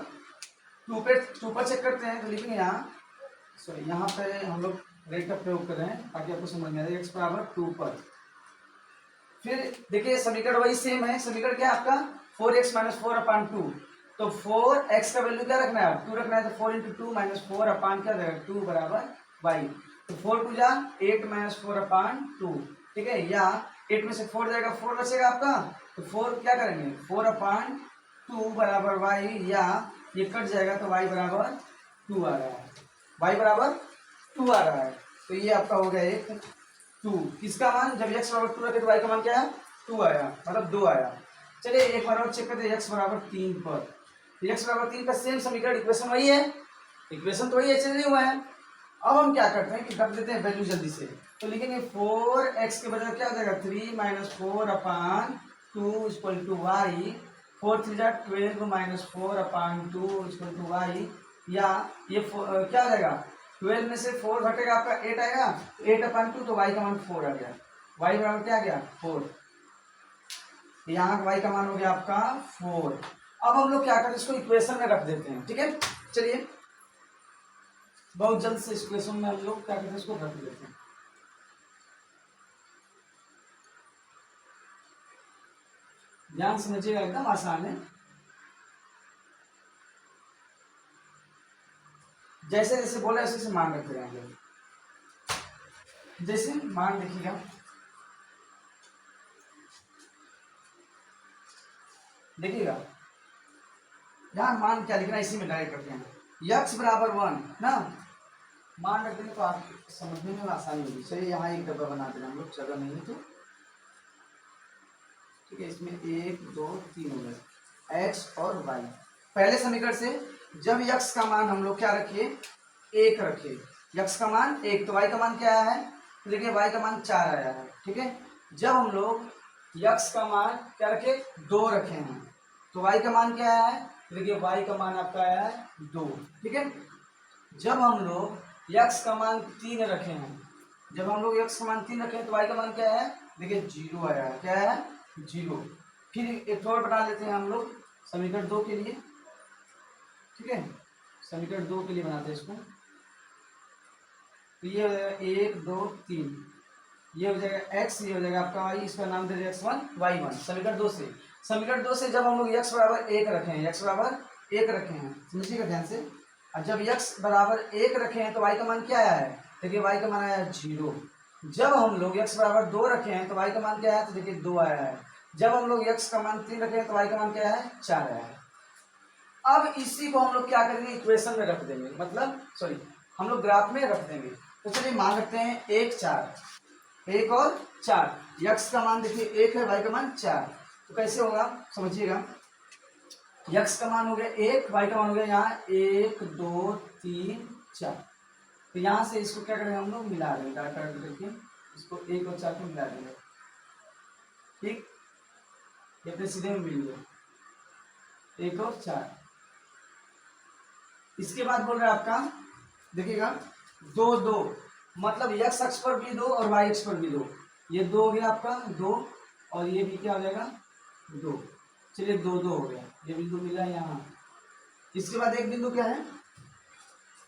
2 पर चेक करते हैं। तो लिखेंगे यहाँ सॉरी यहाँ पे हम लोग रेट का प्रयोग कर रहे हैं ताकि आपको समझ में आए। x बराबर 2 पर फिर देखिए समीकरण वही सेम है। समीकरण क्या है आपका 4x - 4 अपान 2, तो 4x का वैल्यू क्या रखना है 2 रखना है, तो 4 × 2 - 4 अपान क्या रहेगा 2 बराबर y। तो 4 2 जा 8 - 4 अपान 2, ठीक है। या 8 में से 4 जाएगा 4 बचेगा आपका, तो 4 क्या करेंगे 4 अपान 2 बराबर y, या ये कट जाएगा तो y बराबर 2 आ रहा है, y बराबर 2 आ रहा है। तो ये आपका हो गया एक 2। किसका मान, जब x बराबर 2 रखे तो y का मान क्या है, 2 आया, मतलब 2 आया। चलिए एक बार और चेक करते हैं x बराबर 3 पर। x बराबर 3 का सेम समीकरण, इक्वेशन वही है, इक्वेशन तो वही है, चेंज नहीं हुआ है। अब हम क्या करते हैं कि रख देते हैं वैल्यू जल्दी से, तो लिखेंगे 4x के बजाय क्या हो जाएगा, 3 - 4 अपान 2 इक्वल टू वाई। 4 3 जा 12 - 4 अपान 2 इक्वल टू वाई। या ये क्या हो जाएगा, 12 में से 4 घटेगा आपका 8 आएगा, 8 अपान 2, तो y का मान 4 आ गया। y बराबर क्या आ गया, 4। यहाँ y का मान हो गया आपका 4। अब हम लोग क्या करते हैं, इसको इक्वेशन में रख देते हैं, ठीक है। चलिए बहुत जल्द से इस इक्वेशन में हम लोग क्या करते हैं, इसको रख देते हैं। ध्यान समझिएगा, एकदम आसान है। जैसे जैसे बोले वैसे वैसे मान रखते रहेंगे। जैसे मान देखिएगा, देखिएगा यहाँ मान क्या लिखना है, इसी में डायरेक्ट करते हैं। x बराबर 1 ना, मान रख देंगे तो आप समझने में आसानी होगी। चलिए यहाँ एक डब्बा बना देना हम लोग, जगह नहीं है तो, ठीक है। इसमें 1 2 3 हो गए, x और y। पहले समीकरण से जब x का मान हम लोग क्या रखिए, 1 रखिए, x का मान 1, तो y का मान क्या आया है, तो देखिए y का मान 4 आया है, ठीक है। जब हम लोग x का मान क्या रखे, 2 रखे हैं, तो y का मान क्या आया है, तो देखिए y का मान आपका आया है 2, ठीक है। जब हम लोग x का मान 3 रखे हैं, जब हम लोग x का मान 3 रखे हैं, तो y का मान क्या है, देखिए 0 आया है, क्या है, 0। फिर एक और बना लेते हैं हम लोग समीकरण 2 के लिए, ठीक है। समीकरण 2 के लिए बनाते हैं इसको, तो ये हो जाएगा 1 2 3, ये हो जाएगा x, ये हो जाएगा आपका y, इसका नाम दे देंगे x1 y1। समीकरण 2 से जब हम लोग x बराबर 1 रखे हैं, x बराबर 1 रखे हैं, समझिएगा ध्यान से। और जब x बराबर 1 रखे हैं, तो y का मान क्या आया है, देखिए y का मान आया है 0। जब हम लोग x बराबर 2 रखे हैं, तो y का मान क्या है, तो देखिए 2 आया है। जब हम लोग x का मान 3 रखे हैं, तो y का मान क्या है, 4 आया है। अब इसी को हम लोग क्या करेंगे, इक्वेशन में रख देंगे, मतलब सॉरी, हम लोग ग्राफ में रख देंगे। तो चलिए मान रखते हैं 1 4, 1 और 4, x का मान देखिए 1 है, y का मान 4। तो कैसे होगा समझिएगा, x का मान हो गया 1, y का मान हो गया यहाँ 1 2 3 4। तो यहाँ से इसको क्या करेंगे, हम लोग मिला देंगे, डाटा करके इसको 1 और 4 को मिला देंगे, ठीक। ये अपने सीधे में मिल गया 1 और 4। इसके बाद बोल रहा है आपका, देखिएगा 2 2, मतलब x अक्ष पर भी 2 और y अक्ष पर भी 2, ये 2 हो गया आपका 2, और ये भी क्या हो जाएगा 2। चलिए 2 2 हो गया, ये बिंदु मिला यहाँ। इसके बाद एक बिंदु क्या है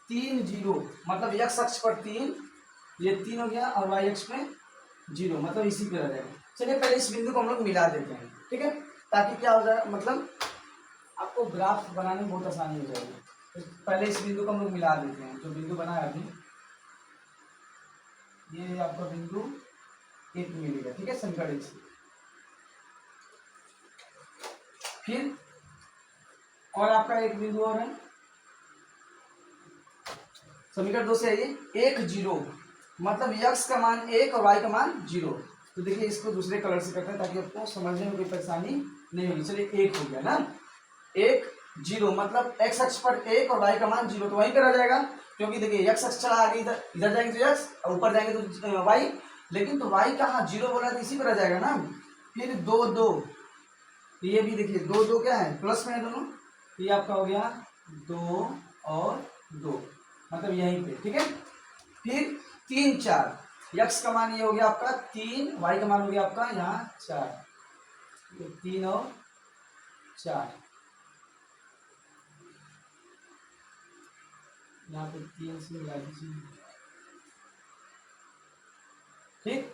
3 0, मतलब x अक्ष पर 3, ये 3 हो गया, और y अक्ष में 0, मतलब इसी पे रह जाएगा। चलिए पहले इस बिंदु को हम लोग मिला देते हैं, ठीक है, ताकि क्या हो जाए, मतलब आपको ग्राफ बनाने में बहुत आसानी हो जाएगी। तो पहले इस बिंदु को हम लोग मिला देते हैं, जो बिंदु बना है अभी, ये आपका बिंदु 1 मिलेगा, ठीक है, समीकरण 1 से। फिर और आपका एक बिंदु और है, समीकरण 2 से है ये 1 0, मतलब x का मान 1 और y का मान 0। तो देखिए इसको दूसरे कलर से करते हैं, ताकि आपको समझने में कोई परेशानी नहीं होगी। चलिए 1 हो गया ना, 1 0, मतलब x अक्ष पर 1 और y का मान 0, तो वहीं पर रह जाएगा, क्योंकि देखिए x अक्ष चला आगे, इधर इधर जाएंगे तो x, और ऊपर जाएंगे तो y, लेकिन तो y कहाँ 0 बोला तो इसी पर रह जाएगा ना। फिर 2 2, ये भी देखिए 2 2 क्या है, प्लस में है दोनों, ये आपका हो गया 2 और 2, मतलब यहीं पे, ठीक है। फिर 3 4, x का मान ये हो गया आपका 3, y का मान हो गया आपका यहाँ 4, तो 3 और 4, यहाँ पे 3 से मिला दीजिए, ठीक,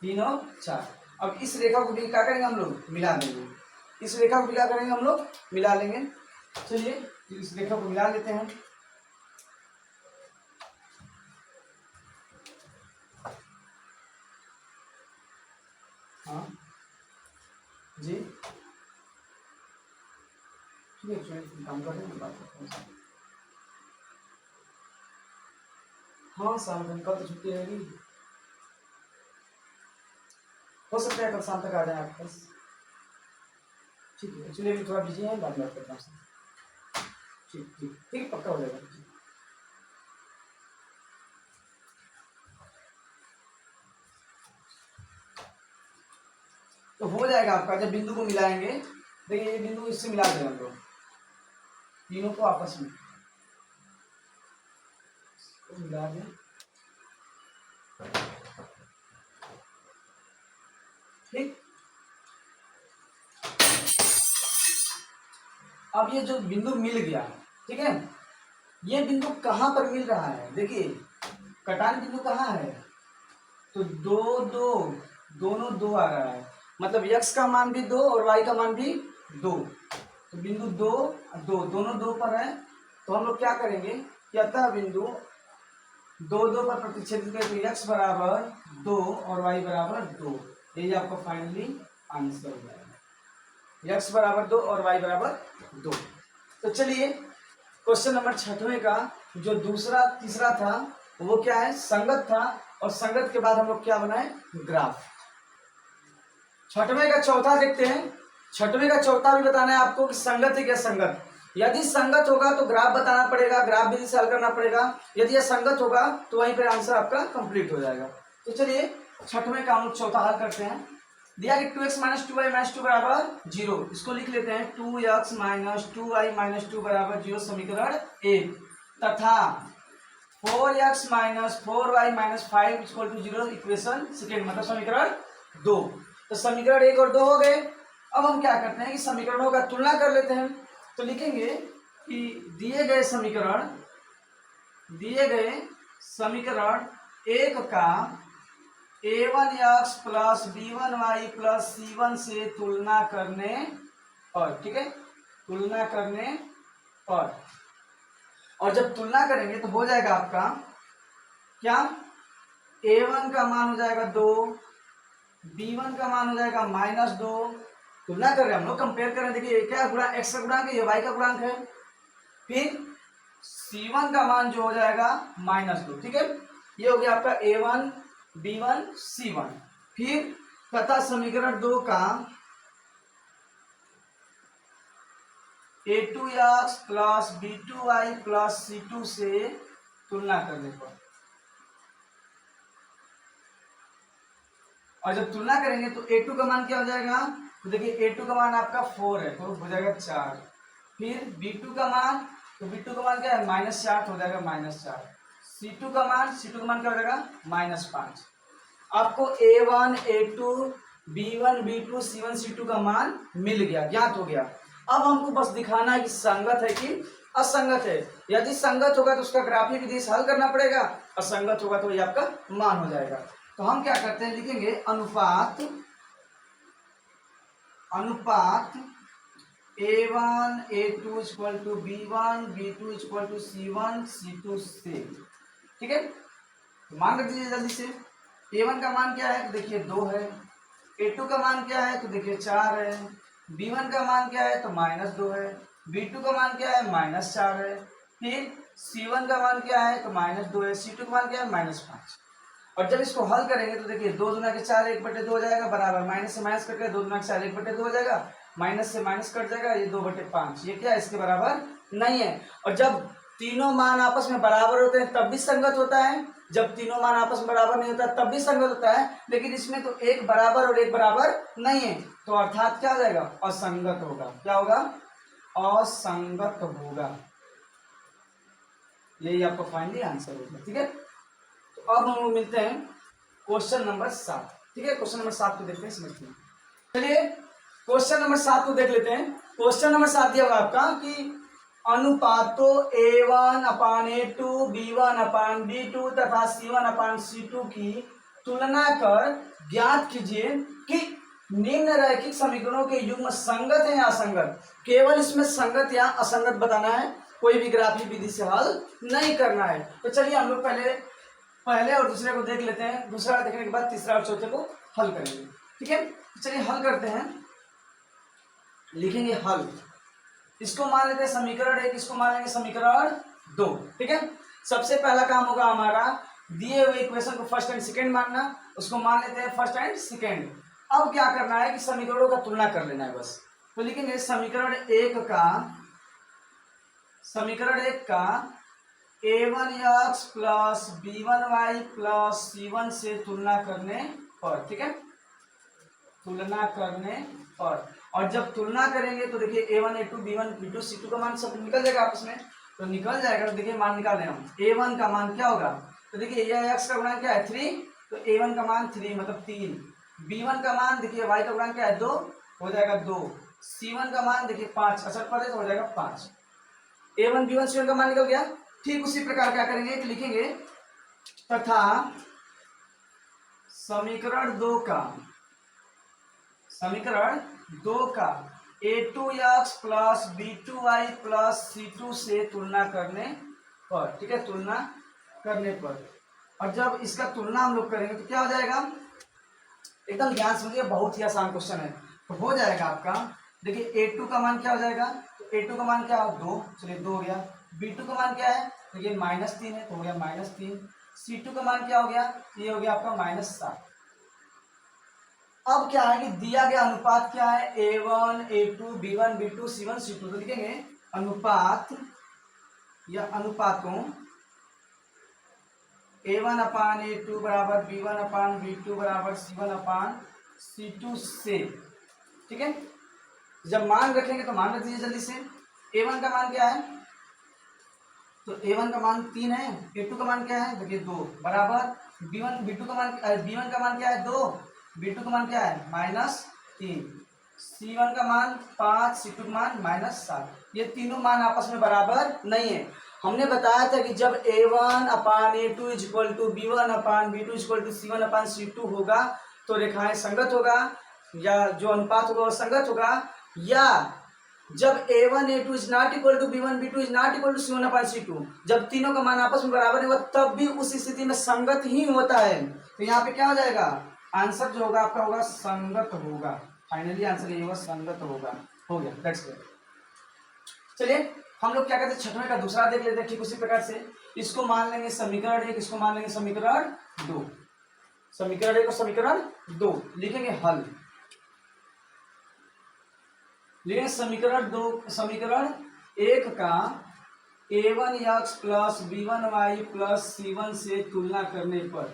3 और 4। अब इस रेखा को भी क्या करेंगे हम लोग, मिला देंगे। इस रेखा को भी क्या करेंगे हम लोग, मिला लेंगे। चलिए इस रेखा को मिला लेते हैं। हाँ जी, ठीक है, चलिए काम कर रहे हैं, बात करते हैं। हाँ शाम को, कल तो छुट्टी रहेगी, हो सकता है कल शाम तक आ जाए आपके पास। ठीक है, एक्चुअली अभी थोड़ा बिजी है, बाद में बात करता हूँ। ठीक ठीक ठीक, पक्का हो जाएगा। तो हो जाएगा आपका, जब बिंदु को मिलाएंगे, देखिए ये बिंदु इससे मिला देंगे हम लोग तीनों को आपस में मिला दें। ठीक, अब ये जो बिंदु मिल गया, ठीक है, ये बिंदु कहाँ पर मिल रहा है, देखिए कटान बिंदु कहाँ है, तो दो दो, दोनों दो आ रहा है, मतलब x का मान भी दो और y का मान भी दो, तो बिंदु दो दो, दोनों दो पर है, तो हम लोग क्या करेंगे कि अतः बिंदु दो दो पर प्रतिच्छेदित करके x बराबर दो और y बराबर दो, ये आपका फाइनली आंसर हो जाएगा, x बराबर दो और y बराबर दो। तो चलिए क्वेश्चन नंबर 6वें का जो दूसरा तीसरा था वो क्या है, संगत था, और संगत के बाद हम लोग क्या बनाए, ग्राफ। 6वें का चौथा देखते हैं। 6वें का चौथा भी बताना है आपको कि संगत है क्या संगत, यदि संगत होगा तो ग्राफ बताना पड़ेगा, ग्राफ विधि से हल करना पड़ेगा, यदि यह संगत होगा तो वहीं पर आंसर आपका कंप्लीट हो जाएगा। तो चलिए 6वें का हम लोग चौथा हल करते हैं। दिया कि 2x माइनस 2y माइनस 2 बराबर 0, इसको लिख लेते हैं 2x माइनस 2y माइनस 2 बराबर 0 समीकरण 1, तथा 4x minus 4y minus 5 equal to 0 equation second, मतलब समीकरण 2। तो समीकरण 1 और 2 हो गए। अब हम क्या करते हैं कि समीकरणों का तुलना कर लेते हैं। तो लिखेंगे कि दिए गए समीकरण 1 का a1x plus b1y plus c1 से तुलना करने पर, ठीक है, तुलना करने पर, और जब तुलना करेंगे तो हो जाएगा आपका क्या, a1 का मान हो जाएगा 2, b1 का मान हो जाएगा -2, तुलना कर रहे हैं हम लोग, कंपेयर कर रहे हैं, देखिए क्या गुणा x का गुणांक है, ये y का गुणांक है, फिर c1 का मान जो हो जाएगा -2, ठीक है, ये हो गया आपका a1 b1 c1। फिर तथा समीकरण 2 का a2x plus b2y plus c2 से तुलना करने पर, और जब तुलना करेंगे तो a2 का मान क्या हो जाएगा, तो देखिए a2 का मान आपका 4 है, तो हो जाएगा 4, फिर b2 का मान, तो b2 का मान क्या है -4, तो हो जाएगा -4, c2 का मान क्या हो जाएगा -5। आपको a1 a2 b1 b2 c1 c2 का मान मिल गया, ज्ञात हो गया। अब हमको बस दिखाना है कि संगत है कि असंगत है। यदि संगत होगा तो उसका ग्राफी विधि से हल करना पड़ेगा, असंगत होगा तो ये आपका मान हो जाएगा। तो हम क्या करते हैं, लिखेंगे अनुपात a1 a2 equal to b1 b2 equal to c1 c2 से, ठीक है, मान रख दीजिए जल्दी से। a1 का मान क्या है, तो देखिए 2 है, a2 का मान क्या है, तो देखिए 4 है, b1 का मान क्या है, तो -2 है, b2 का मान क्या है -4 है, फिर c1 का मान क्या है, तो -2 है, c2 का मान क्या है -5। और जब इसको हल करेंगे तो देखिए 2 दूना के 4 1/2 हो जाएगा, बराबर माइनस से माइनस कट गया, 2 दूना के 4 1/2 हो जाएगा, माइनस से माइनस कट जाएगा, ये 2/5, ये क्या है इसके बराबर नहीं है। और जब तीनों मान आपस में बराबर होते हैं तब भी संगत होता है, जब तीनों मान आपस में बराबर नहीं होता तब भी संगत होता है, लेकिन इसमें तो एक बराबर और एक बराबर नहीं है, तो अर्थात क्या हो जाएगा, असंगत होगा। क्या होगा, असंगत होगा, यही आपका फाइनली आंसर होगा, ठीक है। तो अब हम लोग मिलते हैं क्वेश्चन नंबर 7, ठीक है, क्वेश्चन नंबर 7 को देखते हैं, समझते हैं। चलिए क्वेश्चन नंबर 7 को देख लेते हैं। क्वेश्चन नंबर 7 दिया हुआ आपका कि अनुपातों a1/a2 b1/b2 तथा c1/c2 की तुलना कर ज्ञात कीजिए कि निम्न रैखिक समीकरणों के युग्म संगत है या असंगत। केवल इसमें संगत या असंगत बताना है, कोई भी ग्राफिक विधि से हल नहीं करना है। तो चलिए हम लोग पहले और दूसरे को देख लेते हैं, दूसरा देखने के बाद तीसरा और चौथे को हल करेंगे, ठीक है। चलिए हल करते हैं, लिखेंगे हल, इसको मान लेते हैं समीकरण 1, इसको मान लेंगे समीकरण 2, ठीक है। सबसे पहला काम होगा हमारा दिए हुए इक्वेशन को फर्स्ट एंड सेकंड मानना, उसको मान लेते हैं फर्स्ट एंड सेकंड। अब क्या करना है कि समीकरणों का तुलना कर लेना है बस। तो लिखेंगे समीकरण एक का a1x plus b1y plus c1 से तुलना करने पर, ठीक है, तुलना करने पर। और जब तुलना करेंगे तो देखिए a1 a2 b1 b2 c2 का मान सब निकल जाएगा आपस में, तो निकल जाएगा। तो देखिए मान निकाल रहे हम, a1 का मान क्या होगा, तो देखिए ये x का गुणांक क्या है 3, तो a1 का मान 3 मतलब 3, b1 का मान देखिए y का गुणांक क्या है 2, हो जाएगा 2, c1 का मान देखिए 5 अचर पद है तो हो जाएगा 5। a1 b1 c1 का मान निकल गया। ठीक उसी प्रकार क्या करेंगे कि लिखेंगे तथा समीकरण 2 का a2x plus b2y plus c2 से तुलना करने पर, ठीक है, तुलना करने पर। और जब इसका तुलना हम लोग करेंगे तो क्या हो जाएगा, एकदम ध्यान समझिए, बहुत ही आसान क्वेश्चन है। तो हो जाएगा आपका, देखिए a2 का मान क्या हो जाएगा, तो a2 का मान क्या हो 2, चलिए 2 हो गया। b2 का मान क्या है, देखिए -3 है तो हो गया -3। c2 का मान क्या हो गया, ये हो गया आपका -7। अब क्या है कि दिया गया अनुपात क्या है, a1 a2 b1 b2 c1 c2, तो लिखेंगे अनुपात या अनुपातों a1 अपान a2 बराबर b1 अपान b2 बराबर c1 अपान c2 से, ठीक है। जब मान रखेंगे तो मान रख दीजिए जल्दी से। a1 का मान क्या है, तो a1 का मान 3 है, a2 का मान क्या है देखिए 2 बराबर b1 b2 का मान b1 का मान क्या है 2, b2 का मान क्या है -3, c1 का मान 5, c2 का मान -7। ये तीनों मान आपस में बराबर नहीं है। हमने बताया था कि जब a1 upon a2 equal to b1 upon b2 equal to c1 upon c2 होगा तो रेखाएं संगत होगा, या जो अनुपात होगा वो संगत होगा। या जब a1 a2 is not equal to b1 b2 is not equal to c1 upon c2, जब तीनों का मान आपस में बराबर नहीं होगा तब भी उस स्थिति में संगत ही होता है। तो यहाँ पे क्या हो जाएगा, आंसर जो होगा आपका होगा संगत होगा। फाइनली आंसर ये होगा संगत होगा। हो गया, दैट्स क्लियर। चलिए हम लोग क्या कहते हैं छठवें का दूसरा देख लेते हैं। ठीक उसी प्रकार से इसको मान लेंगे समीकरण 1, इसको मान लेंगे समीकरण 2। समीकरण 1 और समीकरण 2 लिखेंगे हल। लेकिन समीकरण 1 का a1x plus b1y plus c1 से तुलना करने पर,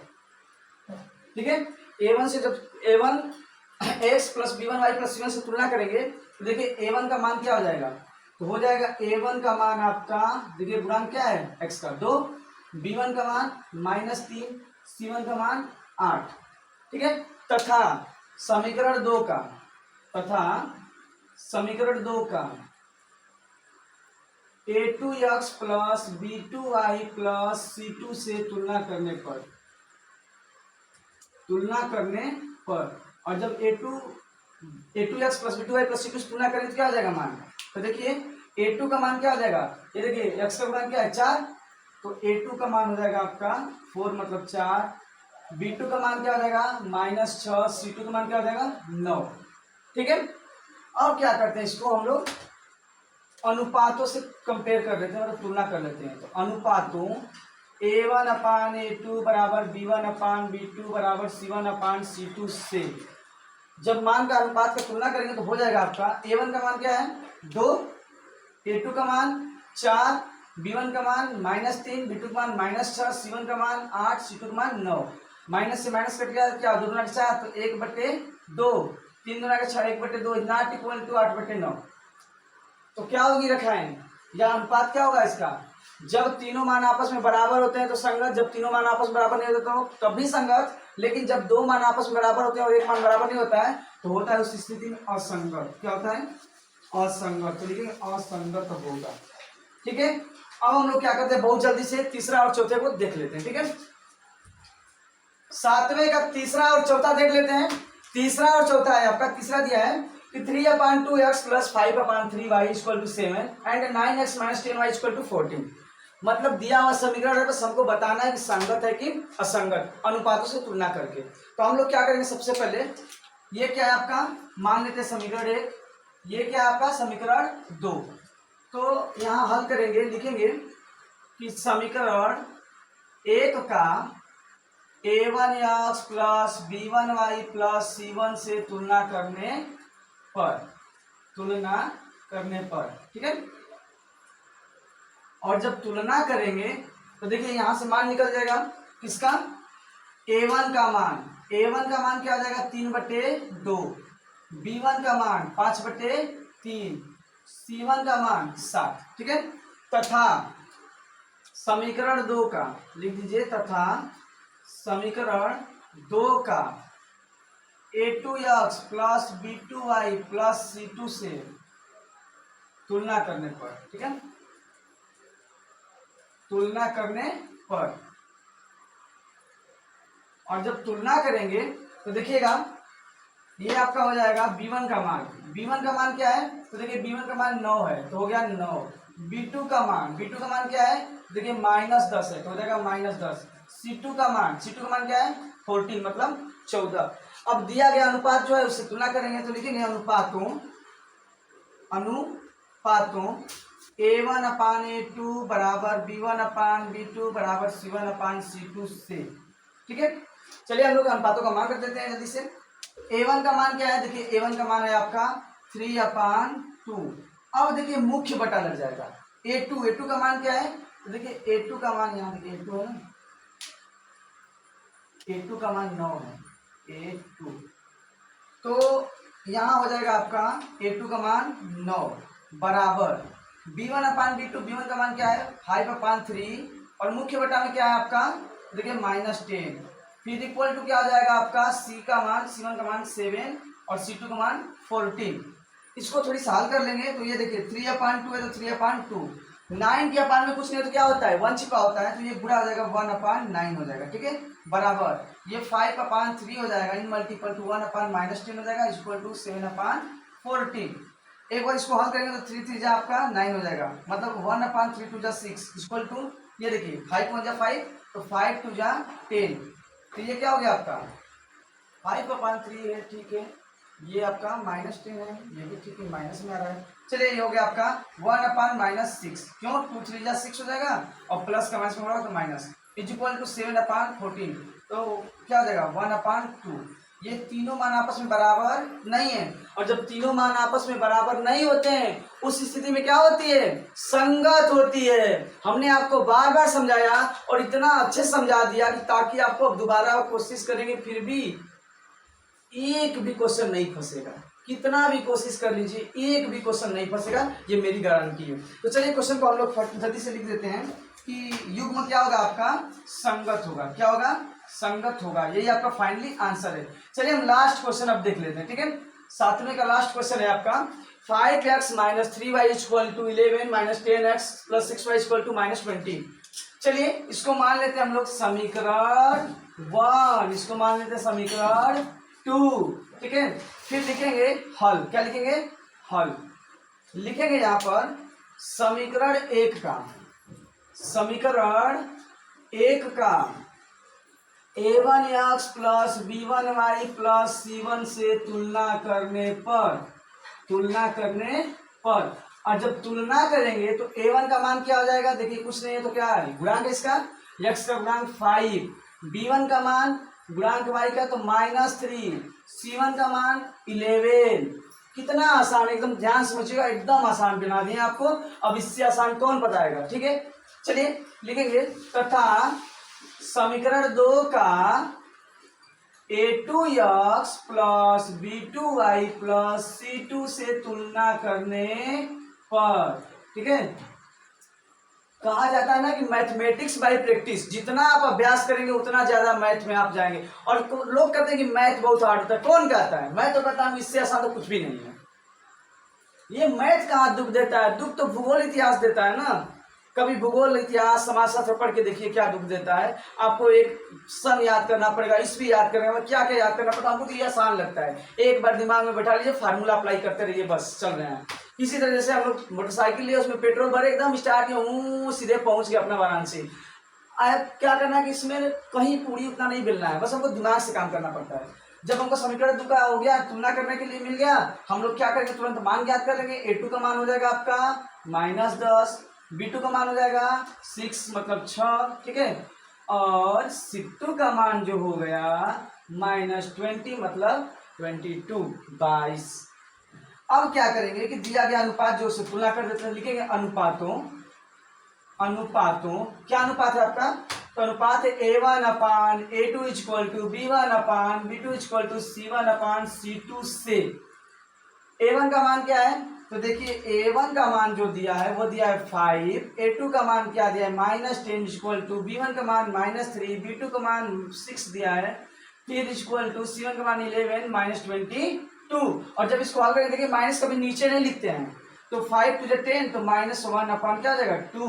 ठीक है, a1 से जब a1x plus b1y plus c1 से तुलना करेंगे तो देखिए a1 का मान क्या हो जाएगा, तो हो जाएगा a1 का मान आपका देखिए गुणांक क्या है x का 2, b1 का मान -3, c1 का मान 8, ठीक है। तथा समीकरण 2 का a2x plus b2y plus c2 से तुलना करने पर और जब a2x plus b2y plus c2 से तुलना करेंगे तो क्या हो जाएगा मान, तो देखिए a2 का मान क्या हो जाएगा, ये देखिए x का मान क्या है 4, तो a2 का मान हो जाएगा आपका 4 मतलब 4, b2 का मान क्या हो जाएगा -6, c2 का मान क्या हो जाएगा 9, ठीक है। अब क्या करते हैं, इसको हम लोग अनुपातों से कंपेयर कर लेते हैं, मतलब तुलना कर लेते हैं। तो अनुपातों a1 अपान a2 बराबर b1 अपान b2 बराबर c1 अपान c2 से जब मान का अनुपात का तुलना करेंगे तो हो जाएगा आपका a1 का मान क्या है 2, a2 का मान 4, b1 का मान -3, b2 का मान -6, c1 का मान 8, c2 का मान 9। माइनस से माइनस कट गया क्या, 2 दूना 4 तो 1/2, 3 दूना 6 1/2 इज नॉट इक्वल टू 8/9। तो क्या होगी रेखाएं, या अनुपात क्या होगा इसका, जब तीनों मान आपस में बराबर होते हैं तो संगत, जब तीनों मान आपस में बराबर नहीं होते तो तब भी संगत, लेकिन जब दो मान आपस में बराबर होते हैं और एक मान बराबर नहीं होता है तो होता है उस स्थिति में असंगत। क्या होता है, असंगत। तो लिखेंगे असंगत होगा, ठीक है। अब हम लोग क्या करते हैं, बहुत जल्दी से तीसरा और चौथे को देख लेते हैं, ठीक है। सातवें का तीसरा और चौथा देख लेते हैं। तीसरा और चौथा है आपका, तीसरा दिया है कि 3/2x plus 5/3y equal to 7 and 9x minus 10y equal to 14। मतलब दिया हुआ समीकरण है, बस हमको बताना है कि संगत है कि असंगत, अनुपातों से तुलना करके। तो हम लोग क्या करेंगे, सबसे पहले ये क्या है आपका, मान लेते हैं समीकरण 1, ये क्या है आपका समीकरण 2। तो यहाँ हल करेंगे, लिखेंगे कि समीकरण 1 का a1x plus b1y plus c1 से तुलना करने पर, ठीक है। और जब तुलना करेंगे तो देखिए यहां से मान निकल जाएगा किसका, a1 का मान क्या हो जाएगा 3/2, b1 का मान 5/3, c1 का मान 7, ठीक है। तथा समीकरण 2 का लिख दीजिए, तथा समीकरण 2 का a2x plus b2y plus c2 से तुलना करने पर, ठीक है, तुलना करने पर। और जब तुलना करेंगे तो देखिएगा ये आपका हो जाएगा b1 का मान क्या है, तो देखिए b1 का मान 9 है तो हो गया 9। b2 का मान क्या है, देखिए -10 है तो हो जाएगा -10। c2 का मान क्या है 14 मतलब 14। अब दिया गया अनुपात जो है उससे तुलना करेंगे तो लिखेंगे अनुपातों a1/a2 बराबर b1/b2 बराबर c1/c2 से, ठीक है। चलिए हम लोग अनुपातों का मान कर देते हैं जल्दी से। a1 का मान क्या है, देखिए a1 का मान है आपका 3/2। अब देखिए मुख्य बटा लग जाएगा a2 का मान क्या है, तो देखिए a2 का मान, यहाँ देखिए a2 है ना, a2 का मान 9 है, a2 तो यहाँ हो जाएगा आपका a2 का मान 9 बराबर b1/b2 का मान क्या है 5/3 और मुख्य बटा में क्या है आपका देखिए -10, फिर इक्वल टू क्या हो जाएगा आपका c1 का मान 7 और c2 का मान 14। इसको थोड़ी सा हल कर लेंगे तो ये देखिए 3/2 है तो 3/2, 9 के अपान में कुछ नहीं है तो क्या होता है 1 छिपा होता है तो ये गुणा हो जाएगा 1/9 हो जाएगा, ठीक है। बराबर ये 5/3 हो जाएगा इन मल्टीपल टू 1/-10 हो जाएगा इक्वल टू 7/14। एक बार इसको हल करेंगे तो 3 3 जा आपका 9 हो जाएगा, मतलब 1/3 2 जा 6 इक्वल टू ये देखिए 5 1 जा 5 तो 5 2 जा 10, तो ये क्या हो गया आपका 5/3 है, ठीक है। ये आपका -10 है, ये भी ठीक है माइनस में आ रहा है। चलिए ये हो गया आपका 1/-6, क्यों 2 3 जा 6 हो जाएगा और प्लस का माइनस में होगा तो माइनस इक्वल टू 7/14, तो क्या हो जाएगा 1/2। ये तीनों मान आपस में बराबर नहीं है और जब तीनों मान आपस में बराबर नहीं होते हैं उस स्थिति में क्या होती है संगत होती है। हमने आपको बार बार समझाया और इतना अच्छे समझा दिया कि ताकि आपको अब दोबारा कोशिश करेंगे फिर भी एक भी क्वेश्चन नहीं फंसेगा, कितना भी कोशिश कर लीजिए एक भी क्वेश्चन नहीं फंसेगा, ये मेरी गारंटी है। तो चलिए क्वेश्चन को हम लोग जल्दी से लिख देते हैं कि युग्म क्या होगा आपका संगत होगा, क्या होगा संगत होगा, यही आपका फाइनली आंसर है। चलिए हम लास्ट क्वेश्चन अब देख लेते हैं, ठीक है। 7वें का लास्ट क्वेश्चन है आपका 5x - 3y = 11 - 10x + 6y = -20। चलिए इसको मान लेते हैं हम लोग समीकरण 1, इसको मान लेते हैं समीकरण 2, ठीक है। फिर लिखेंगे हल, क्या लिखेंगे हल, लिखेंगे यहाँ पर समीकरण 1 का a1x plus b1y plus c1 से तुलना करने पर और जब तुलना करेंगे तो a1 का मान क्या हो जाएगा, देखिए कुछ नहीं है तो क्या है गुणांक इसका x का गुणांक 5, b1 का मान गुणांक y का तो -3, c1 का मान 11। कितना आसान, एकदम ध्यान समझिएगा, एकदम आसान बना दिए आपको, अब इससे आसान कौन बताएगा, ठीक है। चलिए लिखेंगे तथा समीकरण 2 का a2x plus b2y plus c2 से तुलना करने पर, ठीक है। कहा जाता है ना कि मैथमेटिक्स बाय प्रैक्टिस, जितना आप अभ्यास करेंगे उतना ज्यादा मैथ में आप जाएंगे। और लोग कहते हैं कि मैथ बहुत हार्ड होता है, कौन कहता है, मैं तो कहता हूं इससे आसान तो कुछ भी नहीं है। ये मैथ कहाँ दुख देता है, दुख तो भूगोल इतिहास देता है ना। कभी भूगोल इतिहास समाजशास्त्र पढ़ के देखिए क्या दुख देता है आपको, एक सन याद करना पड़ेगा, ईस्वी याद करना पड़ेगा, क्या क्या याद करना पड़ेगा, हमको तो ये आसान लगता है, एक बार दिमाग में बैठा लीजिए फार्मूला अप्लाई करते रहिए बस चल रहे हैं। इसी तरह जैसे हम लोग मोटरसाइकिल लिए उसमें पेट्रोल भरे एकदम स्टार्ट किया सीधे पहुंच गया अपना वाराणसी, क्या करना है कि इसमें कहीं पूरी उतना नहीं मिलना है, बस हमको दिमाग से काम करना पड़ता है। जब हमको समीकरण 2 का हो गया तुलना करने के लिए मिल गया, हम लोग क्या करेंगे तुरंत मान ज्ञात कर लेंगे। a2 का मान हो जाएगा आपका -10, b2 का मान हो जाएगा 6 मतलब 6, ठीक है। और C2 का मान जो हो गया -20 मतलब 22 22। अब क्या करेंगे कि दिया गया अनुपात जो उससे तुलना कर देते हैं, लिखेंगे अनुपातों क्या अनुपात है आपका, तो अनुपात है A1/A2 equal to B1/B2 equal to C1/C2 से A1 का मान क्या है, तो देखिए A1 का मान जो दिया है वो दिया है 5, A2 का मान क्या दिया है -10 इक्वल टू B1 का मान -3, B2 का मान 6 दिया है, फिर इक्वल टू C1 का मान 11 -22। और जब इसको हल करेंगे देखिए माइनस कभी नीचे नहीं लिखते हैं, तो 5 टू 10 तो -1 अपॉन क्या हो जाएगा 2,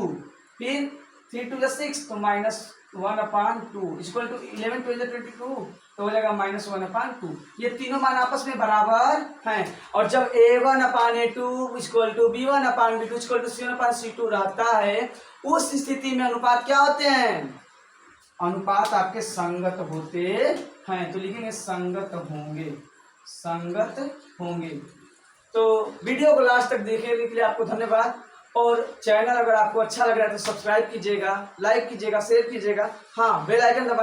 फिर 3 टू 6 तो -1/2 इक्वल टू 11 टू 22 तो हो जाएगा -1/2। ये तीनों मान आपस में बराबर हैं। और जब A1/A2 equal to B1/B2 equal to C1/C2 रहता है, उस स्थिति में अनुपात क्या होते हैं, अनुपात आपके संगत होते हैं। तो लिखेंगे संगत होंगे। तो वीडियो को लास्ट तक देखने के लिए आपको धन्यवाद। और चैनल अगर आपको अच्छा लग रहा है तो सब्सक्राइब कीजिएगा, लाइक कीजिएगा, शेयर कीजिएगा। हाँ, बेल आइकन दबाना